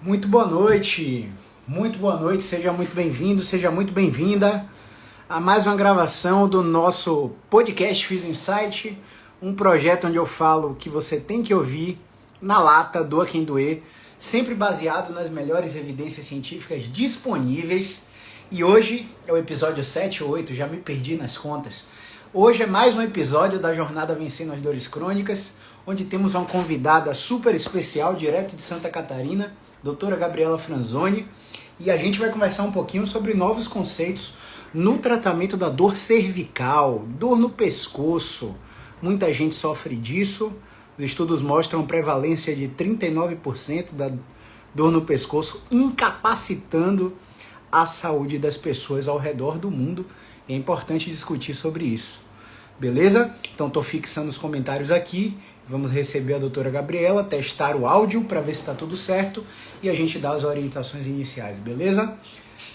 Muito boa noite, seja muito bem-vindo, seja muito bem-vinda a mais uma gravação do nosso podcast Physio Insight, um projeto onde eu falo o que você tem que ouvir na lata, doa quem doer, sempre baseado nas melhores evidências científicas disponíveis. E hoje é o episódio 7 ou 8, já me perdi nas contas. Hoje é mais um episódio da Jornada Vencendo as Dores Crônicas, onde temos uma convidada super especial, direto de Santa Catarina, doutora Gabriela Franzoni, e a gente vai conversar um pouquinho sobre novos conceitos no tratamento da dor cervical, dor no pescoço. Muita gente sofre disso. Os estudos mostram prevalência de 39% da dor no pescoço, incapacitando a saúde das pessoas ao redor do mundo. É importante discutir sobre isso. Beleza? Então estou fixando os comentários aqui. Vamos receber a doutora Gabriela, testar o áudio para ver se está tudo certo e a gente dá as orientações iniciais, beleza?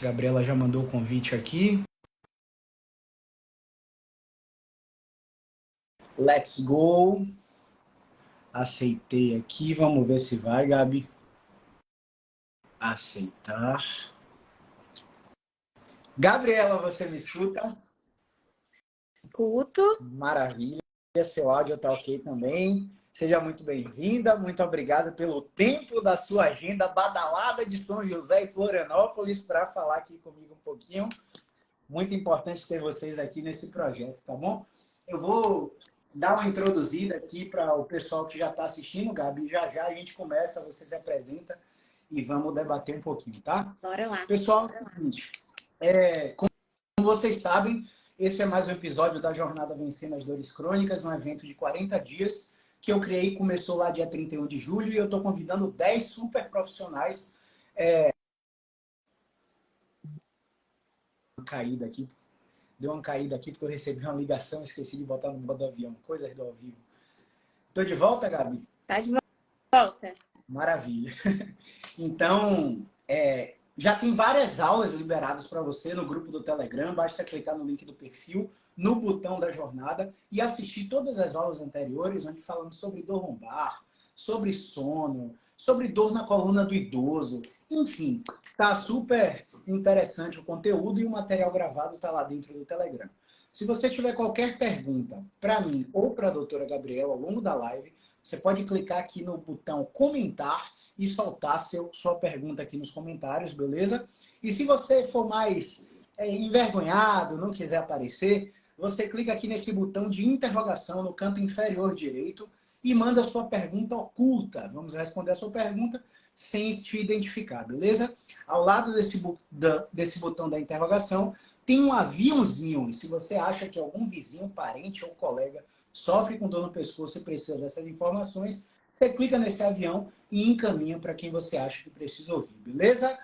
Gabriela já mandou o convite aqui. Let's go. Aceitei aqui, vamos ver se vai, Gabi. Aceitar. Gabriela, você me escuta? Escuto. Maravilha, seu áudio está ok também. Seja muito bem-vinda, muito obrigada pelo tempo da sua agenda badalada de São José e Florianópolis para falar aqui comigo um pouquinho. Muito importante ter vocês aqui nesse projeto, tá bom? Eu vou dar uma introduzida aqui para o pessoal que já está assistindo, Gabi. Já já a gente começa, você se apresenta e vamos debater um pouquinho, tá? Bora lá. Pessoal, é o seguinte, como vocês sabem, esse é mais um episódio da Jornada Vencendo as Dores Crônicas, um evento de 40 dias que eu criei, começou lá dia 31 de julho e eu estou convidando 10 super profissionais. Deu uma caída aqui porque eu recebi uma ligação, esqueci de botar no modo avião, coisas do ao vivo. Tô de volta, Gabi? Tá de volta. Maravilha. Então, já tem várias aulas liberadas para você no grupo do Telegram. Basta clicar no link do perfil, no botão da jornada e assistir todas as aulas anteriores, onde falamos sobre dor lombar, sobre sono, sobre dor na coluna do idoso. Enfim, tá super interessante o conteúdo e o material gravado está lá dentro do Telegram. Se você tiver qualquer pergunta para mim ou para a doutora Gabriela ao longo da live, você pode clicar aqui no botão comentar e soltar sua pergunta aqui nos comentários, beleza? E se você for mais envergonhado, não quiser aparecer, você clica aqui nesse botão de interrogação no canto inferior direito e manda a sua pergunta oculta. Vamos responder a sua pergunta sem te identificar, beleza? Ao lado desse botão da interrogação tem um aviãozinho. E se você acha que algum vizinho, parente ou colega sofre com dor no pescoço e precisa dessas informações, você clica nesse avião e encaminha para quem você acha que precisa ouvir, beleza?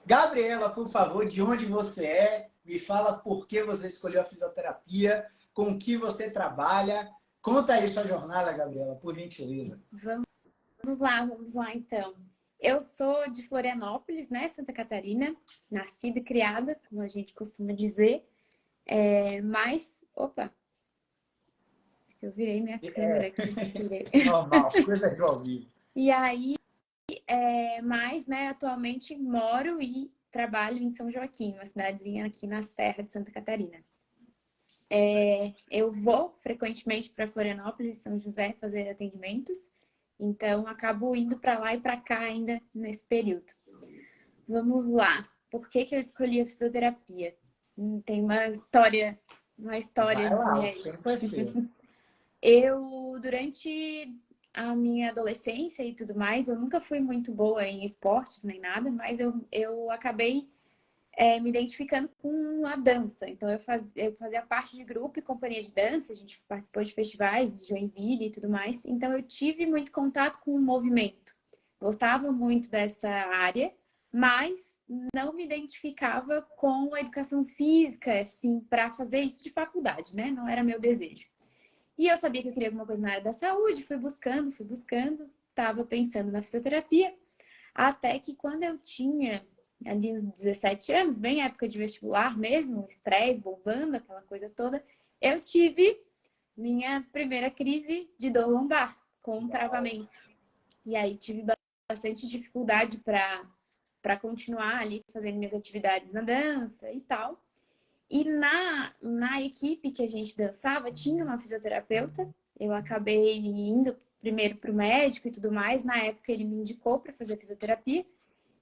Gabriela, por favor, de onde você é? Me fala por que você escolheu a fisioterapia, com que você trabalha. Conta aí sua jornada, Gabriela, por gentileza. Vamos lá então. Eu sou de Florianópolis, né, Santa Catarina, nascida e criada, como a gente costuma dizer. Opa, eu virei minha câmera aqui. Normal, coisa de ao vivo. E aí, né, atualmente moro e trabalho em São Joaquim, uma cidadezinha aqui na Serra de Santa Catarina. Eu vou frequentemente para Florianópolis e São José fazer atendimentos, então acabo indo para lá e para cá ainda nesse período. Vamos lá. Por que eu escolhi a fisioterapia? Tem uma história assim aí. Eu, durante a minha adolescência e tudo mais, eu nunca fui muito boa em esportes nem nada, mas eu acabei me identificando com a dança. Então, eu fazia parte de grupo e companhia de dança, a gente participou de festivais de Joinville e tudo mais. Então, eu tive muito contato com o movimento. Gostava muito dessa área, mas não me identificava com a educação física, assim, para fazer isso de faculdade, né? Não era meu desejo. E eu sabia que eu queria alguma coisa na área da saúde, fui buscando, estava pensando na fisioterapia, até que quando eu tinha ali uns 17 anos, bem época de vestibular mesmo, estresse, bombando, aquela coisa toda, eu tive minha primeira crise de dor lombar com um travamento. E aí tive bastante dificuldade para continuar ali fazendo minhas atividades na dança e tal. E na equipe que a gente dançava, tinha uma fisioterapeuta. Eu acabei indo primeiro para o médico e tudo mais. Na época, ele me indicou para fazer fisioterapia.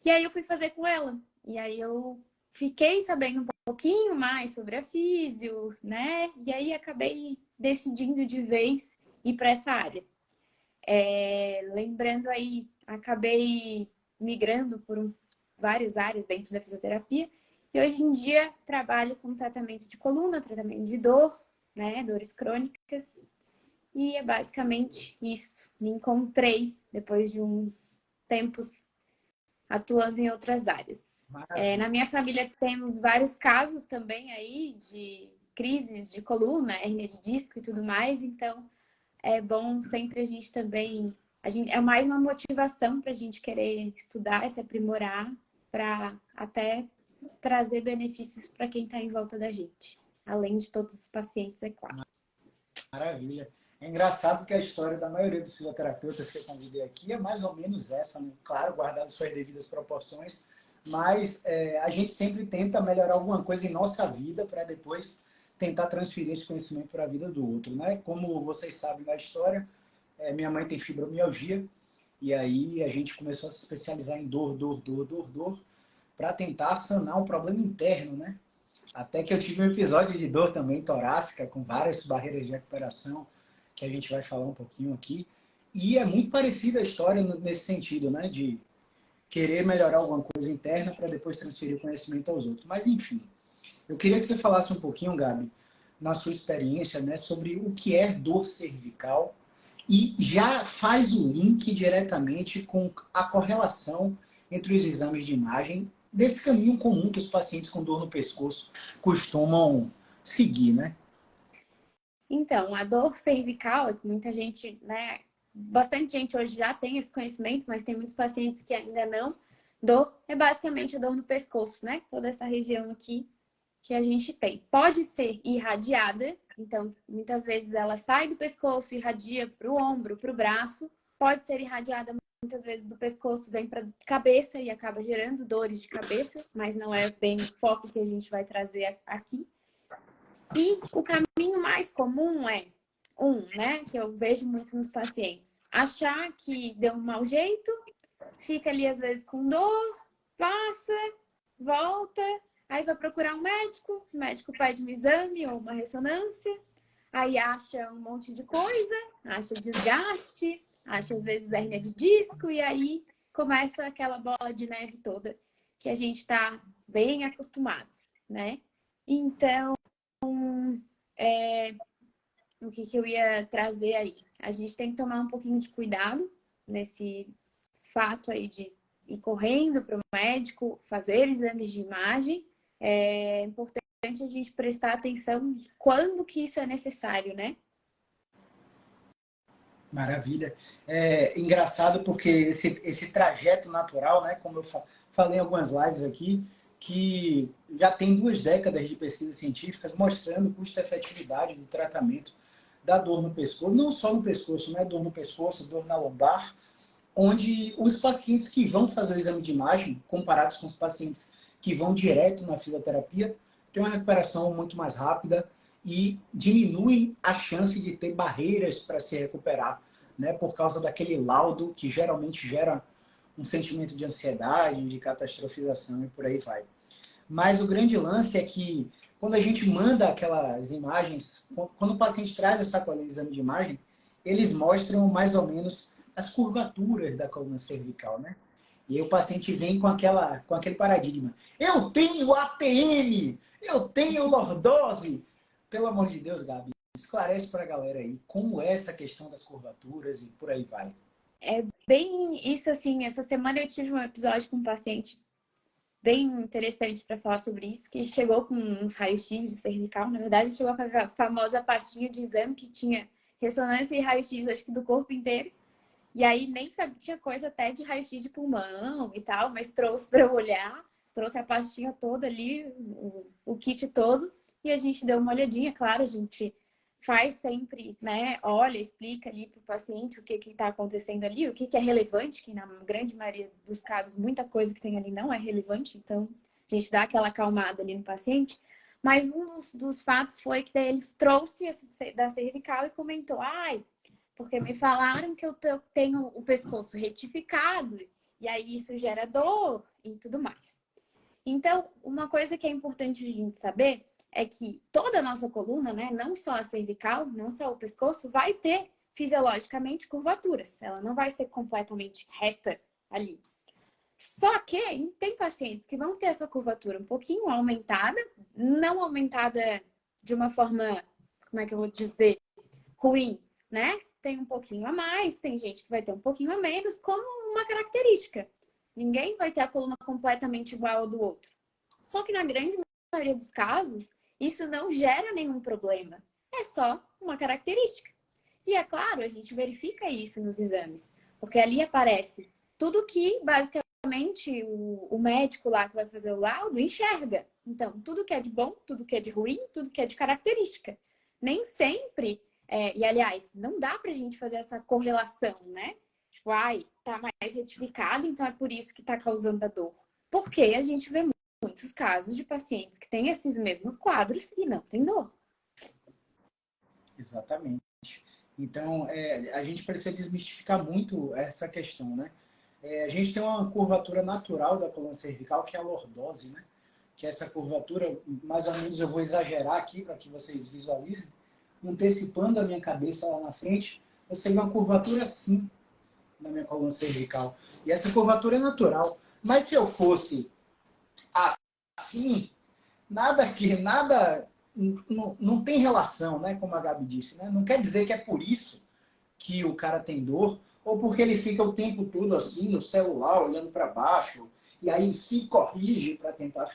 E aí eu fui fazer com ela. E aí eu fiquei sabendo um pouquinho mais sobre a físio, né? E aí acabei decidindo de vez ir para essa área. Lembrando aí, acabei migrando por várias áreas dentro da fisioterapia. E hoje em dia trabalho com tratamento de coluna, tratamento de dor, né? Dores crônicas. E é basicamente isso. Me encontrei depois de uns tempos atuando em outras áreas. Na minha família temos vários casos também aí de crises de coluna, hérnia de disco e tudo mais. Então, é bom sempre a gente também... é mais uma motivação para a gente querer estudar, se aprimorar, para até trazer benefícios para quem está em volta da gente. Além de todos os pacientes, é claro. Maravilha. É engraçado porque a história da maioria dos fisioterapeutas que eu convidei aqui é mais ou menos essa, né? Claro, guardado suas devidas proporções, mas a gente sempre tenta melhorar alguma coisa em nossa vida para depois tentar transferir esse conhecimento para a vida do outro, né? Como vocês sabem da história, minha mãe tem fibromialgia e aí a gente começou a se especializar em dor, para tentar sanar um problema interno, né? Até que eu tive um episódio de dor também torácica, com várias barreiras de recuperação, que a gente vai falar um pouquinho aqui. E é muito parecida a história nesse sentido, né? De querer melhorar alguma coisa interna para depois transferir o conhecimento aos outros. Mas, enfim, eu queria que você falasse um pouquinho, Gabi, na sua experiência, né, sobre o que é dor cervical e já faz o link diretamente com a correlação entre os exames de imagem desse caminho comum que os pacientes com dor no pescoço costumam seguir, né? Então, a dor cervical, é que muita gente, né? Bastante gente hoje já tem esse conhecimento, mas tem muitos pacientes que ainda não. Dor é basicamente a dor no pescoço, né? Toda essa região aqui que a gente tem. Pode ser irradiada, então muitas vezes ela sai do pescoço, irradia para o ombro, para o braço. Pode ser irradiada muitas vezes do pescoço, vem para a cabeça e acaba gerando dores de cabeça, mas não é bem o foco que a gente vai trazer aqui. E o caminho mais comum é, né, que eu vejo muito nos pacientes, achar que deu um mau jeito, fica ali às vezes com dor, passa, volta, aí vai procurar um médico, o médico pede um exame ou uma ressonância, aí acha um monte de coisa, acha desgaste, acha às vezes hérnia de disco, e aí começa aquela bola de neve toda que a gente está bem acostumado, né? Então, o que eu ia trazer aí? A gente tem que tomar um pouquinho de cuidado nesse fato aí de ir correndo para o médico, fazer exames de imagem. É importante a gente prestar atenção de quando que isso é necessário, né? Maravilha. É engraçado porque esse trajeto natural, né, como eu falei em algumas lives aqui, que já tem 2 décadas de pesquisas científicas mostrando custo-efetividade do tratamento da dor no pescoço, não só no pescoço, né, dor no pescoço, dor na lombar, onde os pacientes que vão fazer o exame de imagem, comparados com os pacientes que vão direto na fisioterapia, têm uma recuperação muito mais rápida e diminuem a chance de ter barreiras para se recuperar, né, por causa daquele laudo que geralmente gera um sentimento de ansiedade, de catastrofização e por aí vai. Mas o grande lance é que quando a gente manda aquelas imagens, quando o paciente traz essa colinha de exame de imagem, eles mostram mais ou menos as curvaturas da coluna cervical, né? E aí o paciente vem com aquele paradigma. Eu tenho ATM! Eu tenho lordose! Pelo amor de Deus, Gabi, esclarece para a galera aí como é essa questão das curvaturas e por aí vai. É bem isso, assim, essa semana eu tive um episódio com um paciente bem interessante para falar sobre isso, que chegou com uns raios-x de cervical. Na verdade, chegou com a famosa pastinha de exame que tinha ressonância e raio-x, acho que do corpo inteiro. E aí nem sabia, tinha coisa até de raio-x de pulmão e tal, mas trouxe para eu olhar, trouxe a pastinha toda ali, o kit todo, e a gente deu uma olhadinha, claro, a gente faz sempre, né? Olha, explica ali para o paciente o que está acontecendo ali, o que é relevante, que na grande maioria dos casos, muita coisa que tem ali não é relevante, então a gente dá aquela acalmada ali no paciente. Mas um dos fatos foi que daí ele trouxe da cervical e comentou, ai, porque me falaram que eu tenho o pescoço retificado, e aí isso gera dor e tudo mais. Então, uma coisa que é importante a gente saber é que toda a nossa coluna, né, não só a cervical, não só o pescoço, vai ter fisiologicamente curvaturas. Ela não vai ser completamente reta ali. Só que tem pacientes que vão ter essa curvatura um pouquinho aumentada, não aumentada de uma forma, como é que eu vou dizer, ruim, né? Tem um pouquinho a mais, tem gente que vai ter um pouquinho a menos, como uma característica. Ninguém vai ter a coluna completamente igual ao do outro. Só que na grande maioria dos casos, isso não gera nenhum problema. É só uma característica. E é claro, a gente verifica isso nos exames, porque ali aparece tudo que basicamente o médico lá que vai fazer o laudo enxerga. Então, tudo que é de bom, tudo que é de ruim, tudo que é de característica. Nem sempre, e aliás, não dá pra gente fazer essa correlação, né? Tipo, ai, tá mais retificado, então é por isso que tá causando a dor. Porque a gente vê muitos casos de pacientes que têm esses mesmos quadros e não tem dor. Exatamente. Então, a gente precisa desmistificar muito essa questão, né? A gente tem uma curvatura natural da coluna cervical, que é a lordose, né? Que é essa curvatura, mais ou menos eu vou exagerar aqui para que vocês visualizem, antecipando a minha cabeça lá na frente, você tem uma curvatura assim na minha coluna cervical. E essa curvatura é natural. Mas se eu fosse assim, nada não tem relação, né? Como a Gabi disse, né? Não quer dizer que é por isso que o cara tem dor, ou porque ele fica o tempo todo assim no celular, olhando para baixo, e aí se corrige para tentar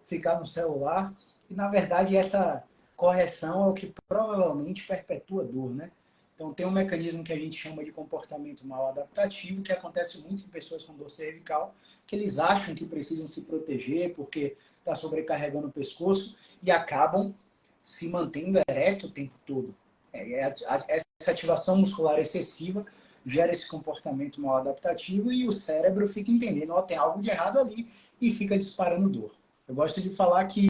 ficar no celular. E na verdade essa correção é o que provavelmente perpetua a dor, né? Então tem um mecanismo que a gente chama de comportamento mal adaptativo, que acontece muito em pessoas com dor cervical, que eles acham que precisam se proteger porque está sobrecarregando o pescoço e acabam se mantendo ereto o tempo todo. Essa ativação muscular excessiva gera esse comportamento mal adaptativo e o cérebro fica entendendo, ó, tem algo de errado ali e fica disparando dor. Eu gosto de falar que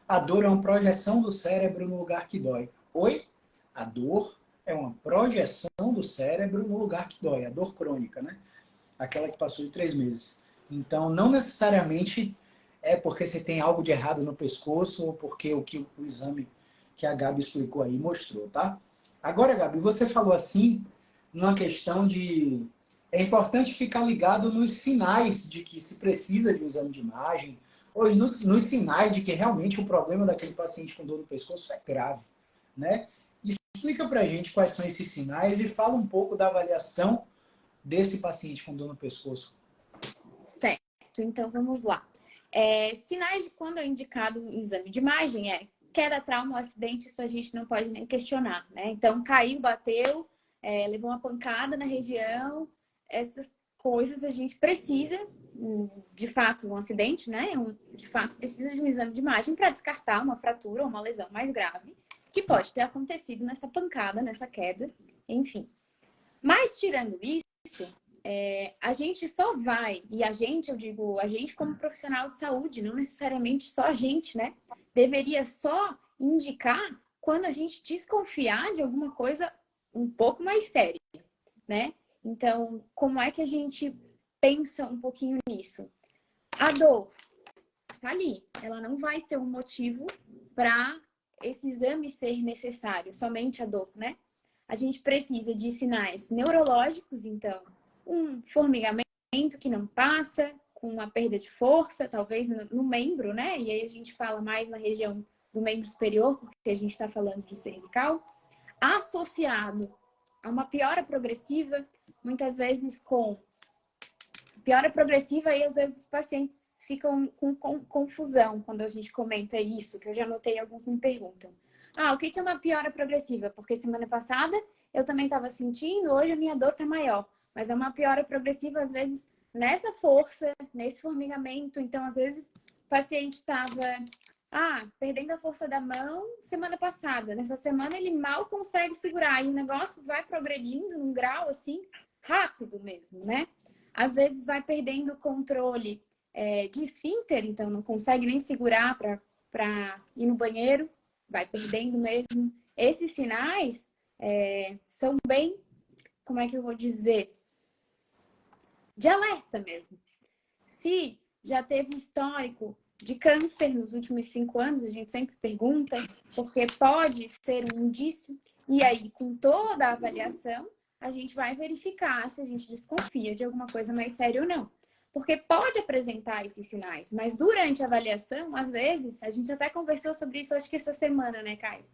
a dor é uma projeção do cérebro no lugar que dói. Oi? A dor é uma projeção do cérebro no lugar que dói. A dor crônica, né? Aquela que passou de 3 meses. Então, não necessariamente é porque você tem algo de errado no pescoço ou porque o exame que a Gabi explicou aí mostrou, tá? Agora, Gabi, você falou assim, numa questão de... É importante ficar ligado nos sinais de que se precisa de um exame de imagem, ou nos sinais de que realmente o problema daquele paciente com dor no pescoço é grave, né? Explica pra gente quais são esses sinais e fala um pouco da avaliação desse paciente com dor no pescoço. Certo, então vamos lá. Sinais de quando é indicado o exame de imagem queda, trauma, acidente, isso a gente não pode nem questionar, né? Então, caiu, bateu, levou uma pancada na região, essas coisas a gente precisa, de fato, um acidente, né? De fato, precisa de um exame de imagem para descartar uma fratura ou uma lesão mais grave, que pode ter acontecido nessa pancada, nessa queda, enfim. Mas, tirando isso, a gente só vai, e eu digo a gente como profissional de saúde, não necessariamente só a gente, né? Deveria só indicar quando a gente desconfiar de alguma coisa um pouco mais séria, né? Então, como é que a gente pensa um pouquinho nisso? A dor tá ali, ela não vai ser um motivo para esse exame ser necessário, somente a dor, né? A gente precisa de sinais neurológicos, então, um formigamento que não passa, com uma perda de força, talvez no membro, né? E aí a gente fala mais na região do membro superior, porque a gente está falando de cervical, associado a uma piora progressiva, muitas vezes com piora progressiva, e às vezes os pacientes ficam com confusão quando a gente comenta isso, que eu já notei, alguns me perguntam. O que é uma piora progressiva? Porque semana passada eu também estava sentindo, hoje a minha dor está maior. Mas é uma piora progressiva, às vezes, nessa força, nesse formigamento. Então, às vezes, o paciente estava perdendo a força da mão semana passada. Nessa semana ele mal consegue segurar. E o negócio vai progredindo num grau, assim, rápido mesmo, né? Às vezes vai perdendo o controle de esfíncter, então não consegue nem segurar para ir no banheiro. Vai perdendo mesmo. Esses sinais são bem, como é que eu vou dizer? De alerta mesmo. Se já teve histórico de câncer nos últimos 5 anos, a gente sempre pergunta, porque pode ser um indício. E aí, com toda a avaliação, a gente vai verificar se a gente desconfia de alguma coisa mais séria ou não. Porque pode apresentar esses sinais, mas durante a avaliação, às vezes, a gente até conversou sobre isso, acho que essa semana, né, Caio?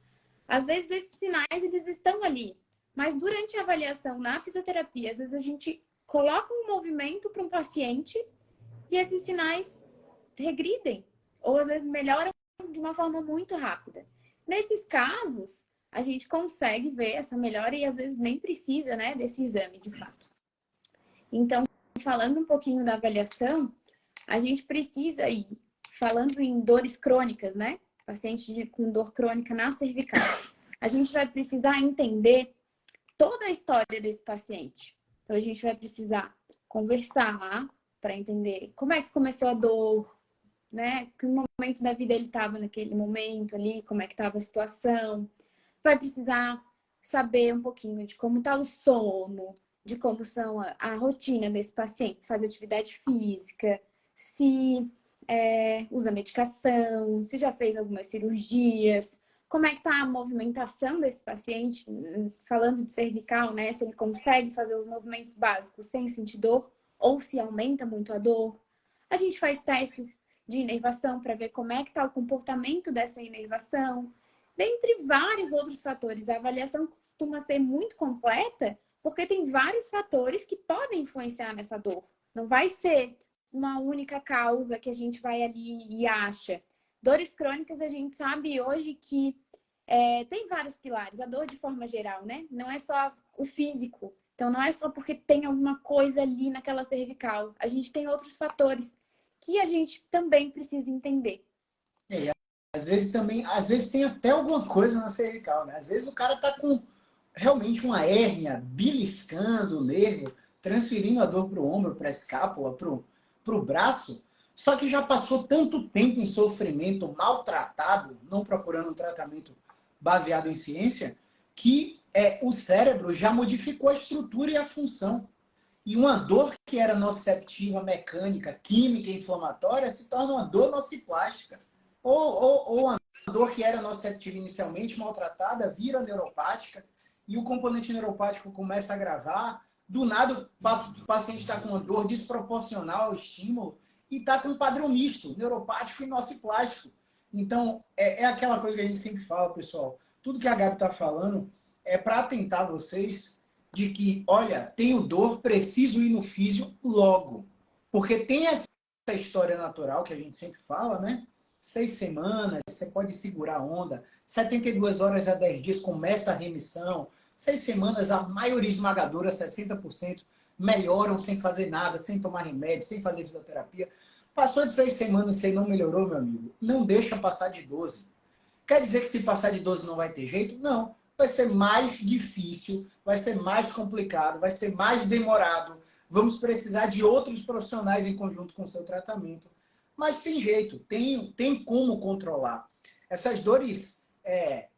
Às vezes esses sinais, eles estão ali, mas durante a avaliação na fisioterapia, às vezes a gente coloca um movimento para um paciente e esses sinais regridem, ou às vezes melhoram de uma forma muito rápida. Nesses casos, a gente consegue ver essa melhora e às vezes nem precisa, né, desse exame de fato. Então, falando um pouquinho da avaliação, a gente precisa ir, falando em dores crônicas, né? Paciente com dor crônica na cervical. A gente vai precisar entender toda a história desse paciente. Então, a gente vai precisar conversar para entender como é que começou a dor, né? Que momento da vida ele estava naquele momento ali, como é que estava a situação. Vai precisar saber um pouquinho de como está o sono, de como são a rotina desse paciente, se faz atividade física, se usa medicação, se já fez algumas cirurgias, como é que está a movimentação desse paciente, falando de cervical, né? Se ele consegue fazer os movimentos básicos sem sentir dor ou se aumenta muito a dor. A gente faz testes de inervação para ver como é que está o comportamento dessa inervação, dentre vários outros fatores. A avaliação costuma ser muito completa porque tem vários fatores que podem influenciar nessa dor. Não vai ser uma única causa que a gente vai ali e acha. Dores crônicas, a gente sabe hoje que tem vários pilares. A dor de forma geral, né? Não é só o físico. Então, não é só porque tem alguma coisa ali naquela cervical. A gente tem outros fatores que a gente também precisa entender. Às vezes tem até alguma coisa na cervical, né? Às vezes o cara tá com realmente uma hérnia, beliscando o nervo, transferindo a dor para o ombro, para a escápula, para o braço, só que já passou tanto tempo em sofrimento, maltratado, não procurando um tratamento baseado em ciência, que o cérebro já modificou a estrutura e a função. E uma dor que era nociceptiva, mecânica, química, inflamatória, se torna uma dor nociplástica. Ou uma dor que era nociceptiva inicialmente, maltratada, vira neuropática, e o componente neuropático começa a agravar. Do nada, o paciente está com uma dor desproporcional ao estímulo e está com um padrão misto, neuropático e nociplástico. Então, é aquela coisa que a gente sempre fala, pessoal. Tudo que a Gabi está falando é para atentar vocês de que, olha, tenho dor, preciso ir no físio logo. Porque tem essa história natural que a gente sempre fala, né? 6 semanas, você pode segurar a onda. 72 horas a 10 dias começa a remissão. 6 semanas, a maioria esmagadora, 60%, melhoram sem fazer nada, sem tomar remédio, sem fazer fisioterapia. Passou de 6 semanas e você não melhorou, meu amigo, não deixa passar de 12. Quer dizer que se passar de 12 não vai ter jeito? Não. Vai ser mais difícil, vai ser mais complicado, vai ser mais demorado. Vamos precisar de outros profissionais em conjunto com o seu tratamento. Mas tem jeito, tem como controlar. Essas dores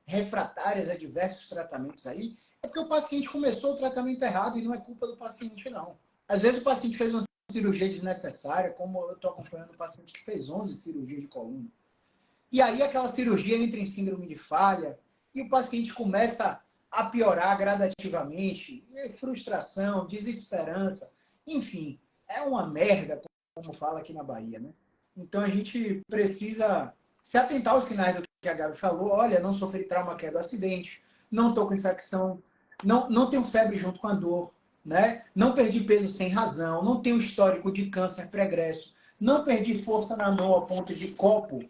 refratárias a diversos tratamentos aí, é porque o paciente começou o tratamento errado e não é culpa do paciente, não. Às vezes o paciente fez uma cirurgia desnecessária, como eu estou acompanhando um paciente que fez 11 cirurgias de coluna. E aí aquela cirurgia entra em síndrome de falha e o paciente começa a piorar gradativamente, frustração, desesperança, enfim, é uma merda, como fala aqui na Bahia, né? Então a gente precisa se atentar aos sinais do que a Gabi falou. Olha, não sofri trauma que é do acidente, não estou com infecção, não tenho febre junto com a dor, né? Não perdi peso sem razão, não tenho histórico de câncer pregresso, não perdi força na mão ao ponto de copo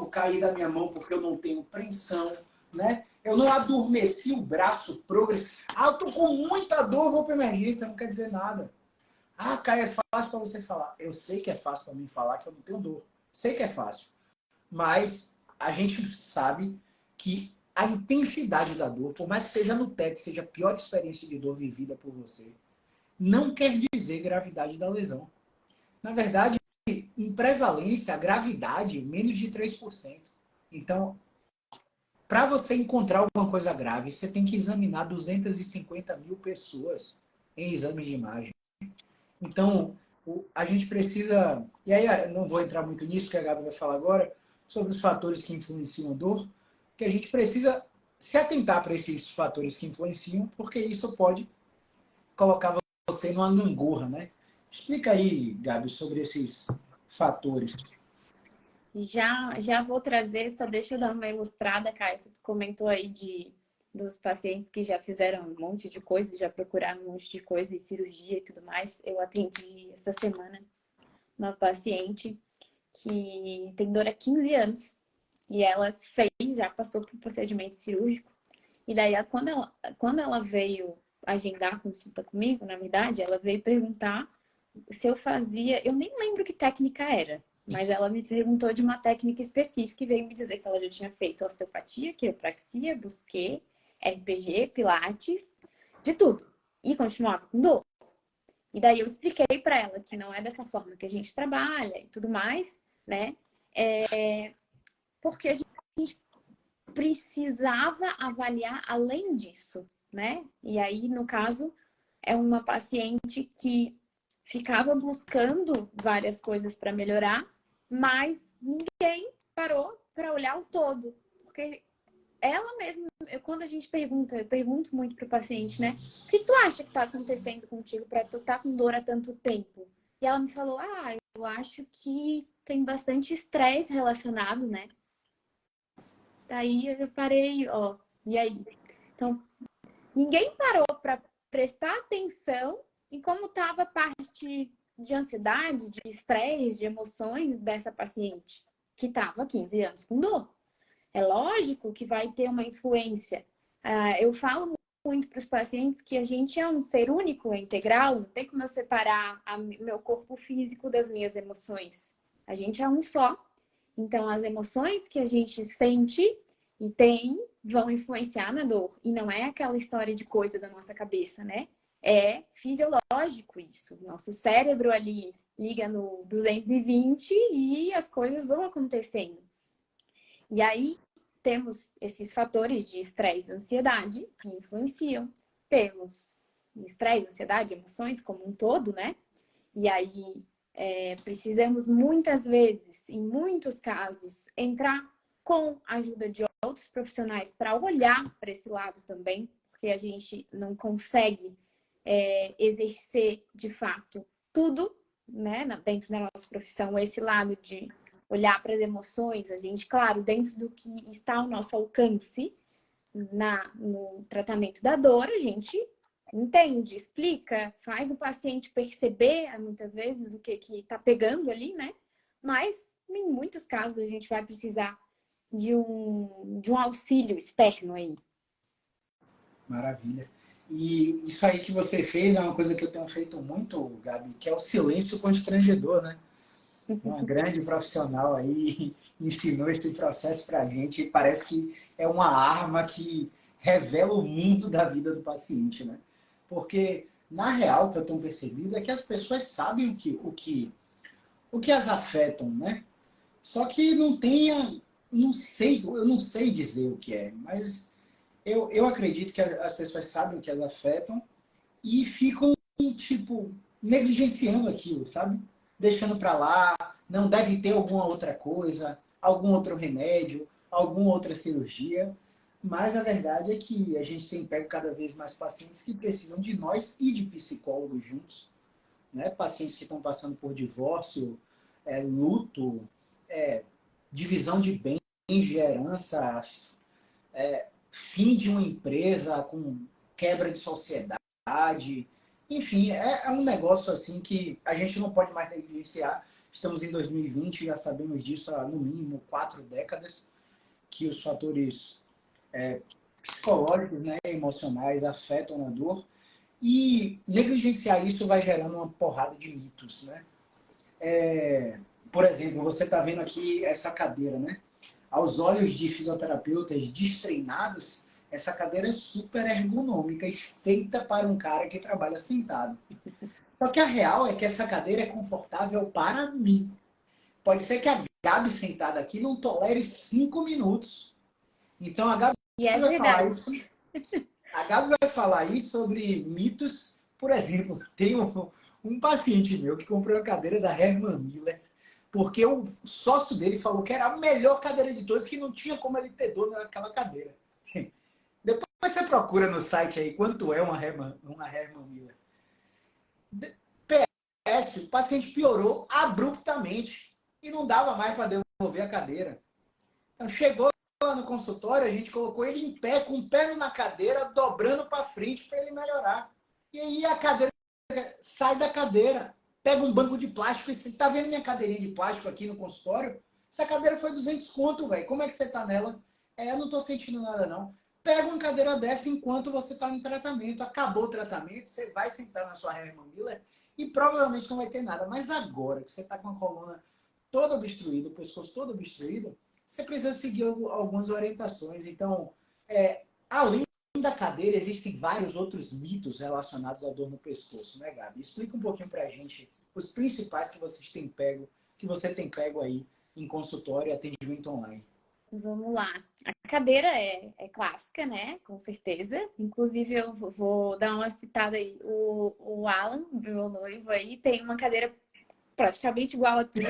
cair da minha mão porque eu não tenho preensão, né? Eu não adormeci o braço progressivo. Eu tô com muita dor, vou para emergência, não quer dizer nada. Caio, é fácil para você falar. Eu sei que é fácil para mim falar que eu não tenho dor. Sei que é fácil. mas a gente sabe que a intensidade da dor, por mais que seja no TED, seja a pior experiência de dor vivida por você, não quer dizer gravidade da lesão. Na verdade, em prevalência, a gravidade, menos de 3%. Então, para você encontrar alguma coisa grave, você tem que examinar 250 mil pessoas em exames de imagem. Então, a gente precisa... E aí, eu não vou entrar muito nisso, que a Gabi vai falar agora, sobre os fatores que influenciam a dor, que a gente precisa se atentar para esses fatores que influenciam, porque isso pode colocar você numa gangorra, né? Explica aí, Gabi, sobre esses fatores. Já vou trazer, só deixa eu dar uma ilustrada, Caio, que tu comentou aí dos pacientes que já fizeram um monte de coisa, já procuraram um monte de coisa, e cirurgia e tudo mais. Eu atendi essa semana uma paciente que tem dor há 15 anos e ela já passou por procedimento cirúrgico. E daí, quando ela veio agendar a consulta comigo, na verdade, ela veio perguntar se eu fazia... Eu nem lembro que técnica era, mas ela me perguntou de uma técnica específica e veio me dizer que ela já tinha feito osteopatia, quiropraxia, busquê, RPG, pilates, de tudo. E continuava com dor. E daí eu expliquei para ela que não é dessa forma que a gente trabalha e tudo mais, né? Porque a gente precisava avaliar além disso, né? E aí, no caso, é uma paciente que ficava buscando várias coisas para melhorar, mas ninguém parou para olhar o todo. Porque ela mesma, quando a gente pergunta, eu pergunto muito para o paciente, né? O que tu acha que está acontecendo contigo para tu estar com dor há tanto tempo? E ela me falou, eu acho que tem bastante estresse relacionado, né? Daí eu parei, ó, e aí? Então, ninguém parou para prestar atenção em como estava a parte de ansiedade, de estresse, de emoções dessa paciente que estava há 15 anos com dor. É lógico que vai ter uma influência. Eu falo muito para os pacientes que a gente é um ser único, integral, não tem como eu separar meu corpo físico das minhas emoções. A gente é um só. Então, as emoções que a gente sente e tem vão influenciar na dor. E não é aquela história de coisa da nossa cabeça, né? É fisiológico isso. Nosso cérebro ali liga no 220 e as coisas vão acontecendo. E aí temos esses fatores de estresse e ansiedade que influenciam. Temos estresse, ansiedade, emoções como um todo, né? E aí precisamos muitas vezes, em muitos casos, entrar com a ajuda de outros profissionais para olhar para esse lado também, porque a gente não consegue exercer de fato tudo, né, dentro da nossa profissão, esse lado de olhar para as emoções, a gente, claro, dentro do que está ao nosso alcance no tratamento da dor, a gente entende, explica, faz o paciente perceber, muitas vezes, o que está pegando ali, né? Mas, em muitos casos, a gente vai precisar de um auxílio externo aí. Maravilha. E isso aí que você fez é uma coisa que eu tenho feito muito, Gabi, que é o silêncio constrangedor, né? Uma grande profissional aí ensinou esse processo para a gente e parece que é uma arma que revela o mundo da vida do paciente, né? Porque, na real, o que eu tenho percebido é que as pessoas sabem o que as afetam, né? Só que não tenha, não sei, eu não sei dizer o que é, mas eu acredito que as pessoas sabem o que as afetam e ficam, tipo, negligenciando aquilo, sabe? Deixando para lá, não deve ter alguma outra coisa, algum outro remédio, alguma outra cirurgia. Mas a verdade é que a gente tem pego cada vez mais pacientes que precisam de nós e de psicólogos juntos, né? Pacientes que estão passando por divórcio, luto, divisão de bens, de herança, fim de uma empresa com quebra de sociedade. Enfim, é um negócio assim que a gente não pode mais negligenciar. Estamos em 2020, já sabemos disso há no mínimo 4 décadas, que os fatores psicológicos, né, emocionais afetam a dor. E negligenciar isso vai gerando uma porrada de mitos, né? por exemplo, você está vendo aqui essa cadeira, né? Aos olhos de fisioterapeutas destreinados, essa cadeira é super ergonômica e feita para um cara que trabalha sentado. Só que a real é que essa cadeira é confortável para mim. Pode ser que a Gabi sentada aqui não tolere 5 minutos. Então a Gabi E é vai falar verdade. isso. A Gabi vai falar aí sobre mitos. Por exemplo, tem um paciente meu que comprou a cadeira da Herman Miller, porque o sócio dele falou que era a melhor cadeira de todas, que não tinha como ele ter dor naquela cadeira. Depois você procura no site aí quanto é uma Herman Miller. PS, o paciente piorou abruptamente e não dava mais para devolver a cadeira. Então chegou lá no consultório, a gente colocou ele em pé, com o pé na cadeira, dobrando para frente para ele melhorar. E aí a cadeira sai da cadeira, pega um banco de plástico e você está vendo minha cadeirinha de plástico aqui no consultório? Essa cadeira foi 200 conto, velho. Como é que você está nela? Eu não estou sentindo nada, não. Pega uma cadeira dessa enquanto você está no tratamento. Acabou o tratamento, você vai sentar na sua Herman Miller e provavelmente não vai ter nada. Mas agora que você está com a coluna toda obstruída, o pescoço todo obstruído, você precisa seguir algumas orientações. Então, além da cadeira, existem vários outros mitos relacionados à dor no pescoço, né, Gabi? Explica um pouquinho pra gente os principais que você tem pego aí em consultório e atendimento online. Vamos lá. A cadeira é clássica, né? Com certeza. Inclusive, eu vou dar uma citada aí. O Alan, meu noivo aí, tem uma cadeira praticamente igual à tua.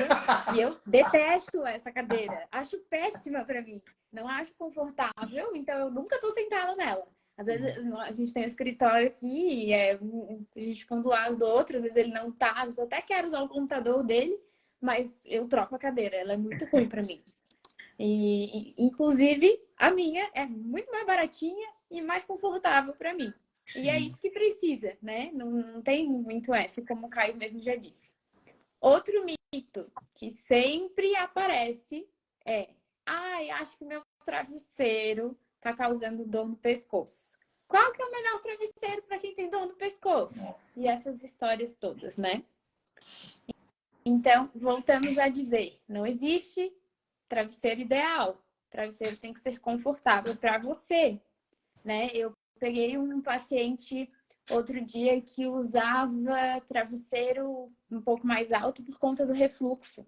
E eu detesto essa cadeira. Acho péssima para mim. Não acho confortável, então eu nunca tô sentada nela. Às vezes a gente tem um escritório aqui e a gente fica um do lado do outro, às vezes ele não tá, às vezes eu até quero usar o computador dele, mas eu troco a cadeira, ela é muito ruim para mim. Inclusive, a minha é muito mais baratinha e mais confortável para mim. E é isso que precisa, né? Não tem muito essa, como o Caio mesmo já disse. Outro mito que sempre aparece é: ai, acho que meu travesseiro tá causando dor no pescoço. Qual que é o melhor travesseiro para quem tem dor no pescoço? E essas histórias todas, né? Então, voltamos a dizer, não existe travesseiro ideal. O travesseiro tem que ser confortável para você, né? Eu peguei um paciente outro dia que usava travesseiro um pouco mais alto por conta do refluxo.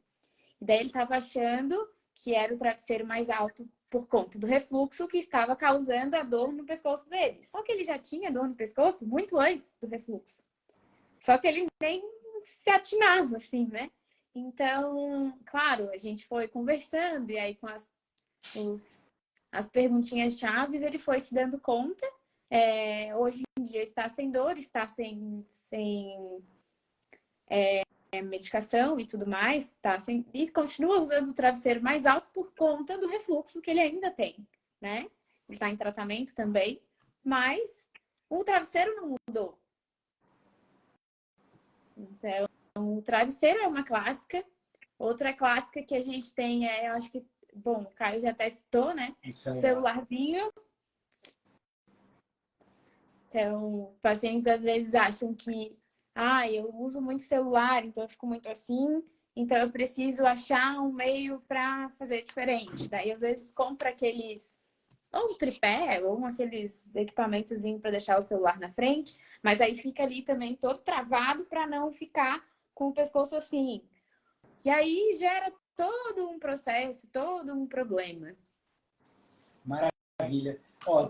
E daí ele estava achando que era o travesseiro mais alto por conta do refluxo que estava causando a dor no pescoço dele. Só que ele já tinha dor no pescoço muito antes do refluxo. Só que ele nem se atinava, assim, né? Então, claro, a gente foi conversando e aí com as perguntinhas chaves ele foi se dando conta. Hoje em dia está sem dor, está sem medicação e tudo mais, e continua usando o travesseiro mais alto por conta do refluxo que ele ainda tem, né? Ele está em tratamento também, mas o travesseiro não mudou. Então, o travesseiro é uma clássica. Outra clássica que a gente tem eu acho que, bom, o Caio já até citou, né? O celularzinho. Então, os pacientes às vezes acham que eu uso muito celular, então eu fico muito assim, então eu preciso achar um meio para fazer diferente. Daí, às vezes, compra aqueles, ou um tripé, ou aqueles equipamentozinhos para deixar o celular na frente, mas aí fica ali também todo travado para não ficar com o pescoço assim. E aí gera todo um processo, todo um problema. Maravilha.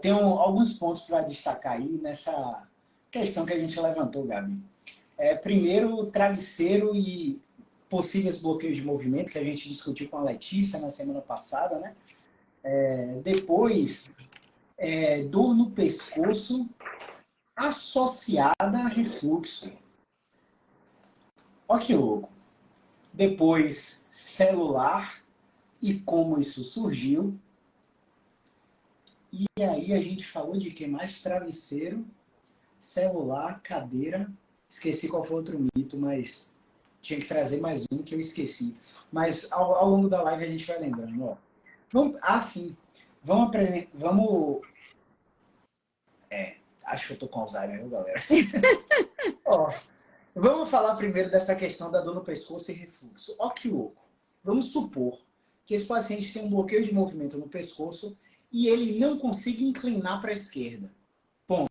Tem alguns pontos para destacar aí nessa questão que a gente levantou, Gabi. Primeiro, travesseiro e possíveis bloqueios de movimento, que a gente discutiu com a Letícia na semana passada, né? Depois, dor no pescoço associada a refluxo. Olha que louco. Depois, celular e como isso surgiu. E aí a gente falou de que mais? Travesseiro, celular, cadeira. Esqueci qual foi outro mito, mas tinha que trazer mais um que eu esqueci. Mas ao longo da live a gente vai lembrando. Sim. Vamos apresentar. Acho que eu tô com Alzheimer, viu, galera? Vamos falar primeiro dessa questão da dor no pescoço e refluxo. Ó que louco. Vamos supor que esse paciente tem um bloqueio de movimento no pescoço e ele não consiga inclinar para a esquerda. Ponto.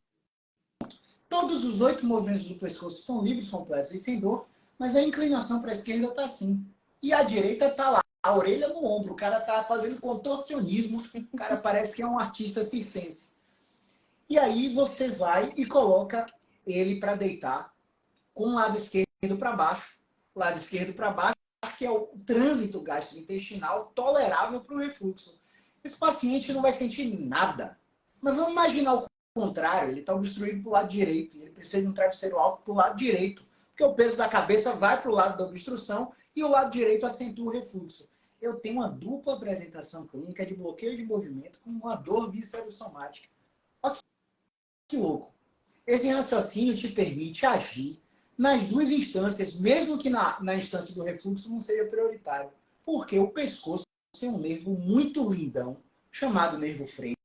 Todos os 8 movimentos do pescoço estão livres, completos e sem dor, mas a inclinação para a esquerda está assim. E a direita está lá, a orelha no ombro. O cara está fazendo contorcionismo, o cara parece que é um artista circense. E aí você vai e coloca ele para deitar com o lado esquerdo para baixo. Lado esquerdo para baixo, que é o trânsito gastrointestinal tolerável para o refluxo. Esse paciente não vai sentir nada. Mas vamos imaginar o contrário, ele está obstruído para o lado direito, ele precisa de um travesseiro alto para o lado direito, porque o peso da cabeça vai para o lado da obstrução e o lado direito acentua o refluxo. Eu tenho uma dupla apresentação clínica de bloqueio de movimento com uma dor viscerossomática. Olha que louco. Esse raciocínio te permite agir nas duas instâncias, mesmo que na instância do refluxo não seja prioritário. Porque o pescoço tem um nervo muito lindão, chamado nervo frênico,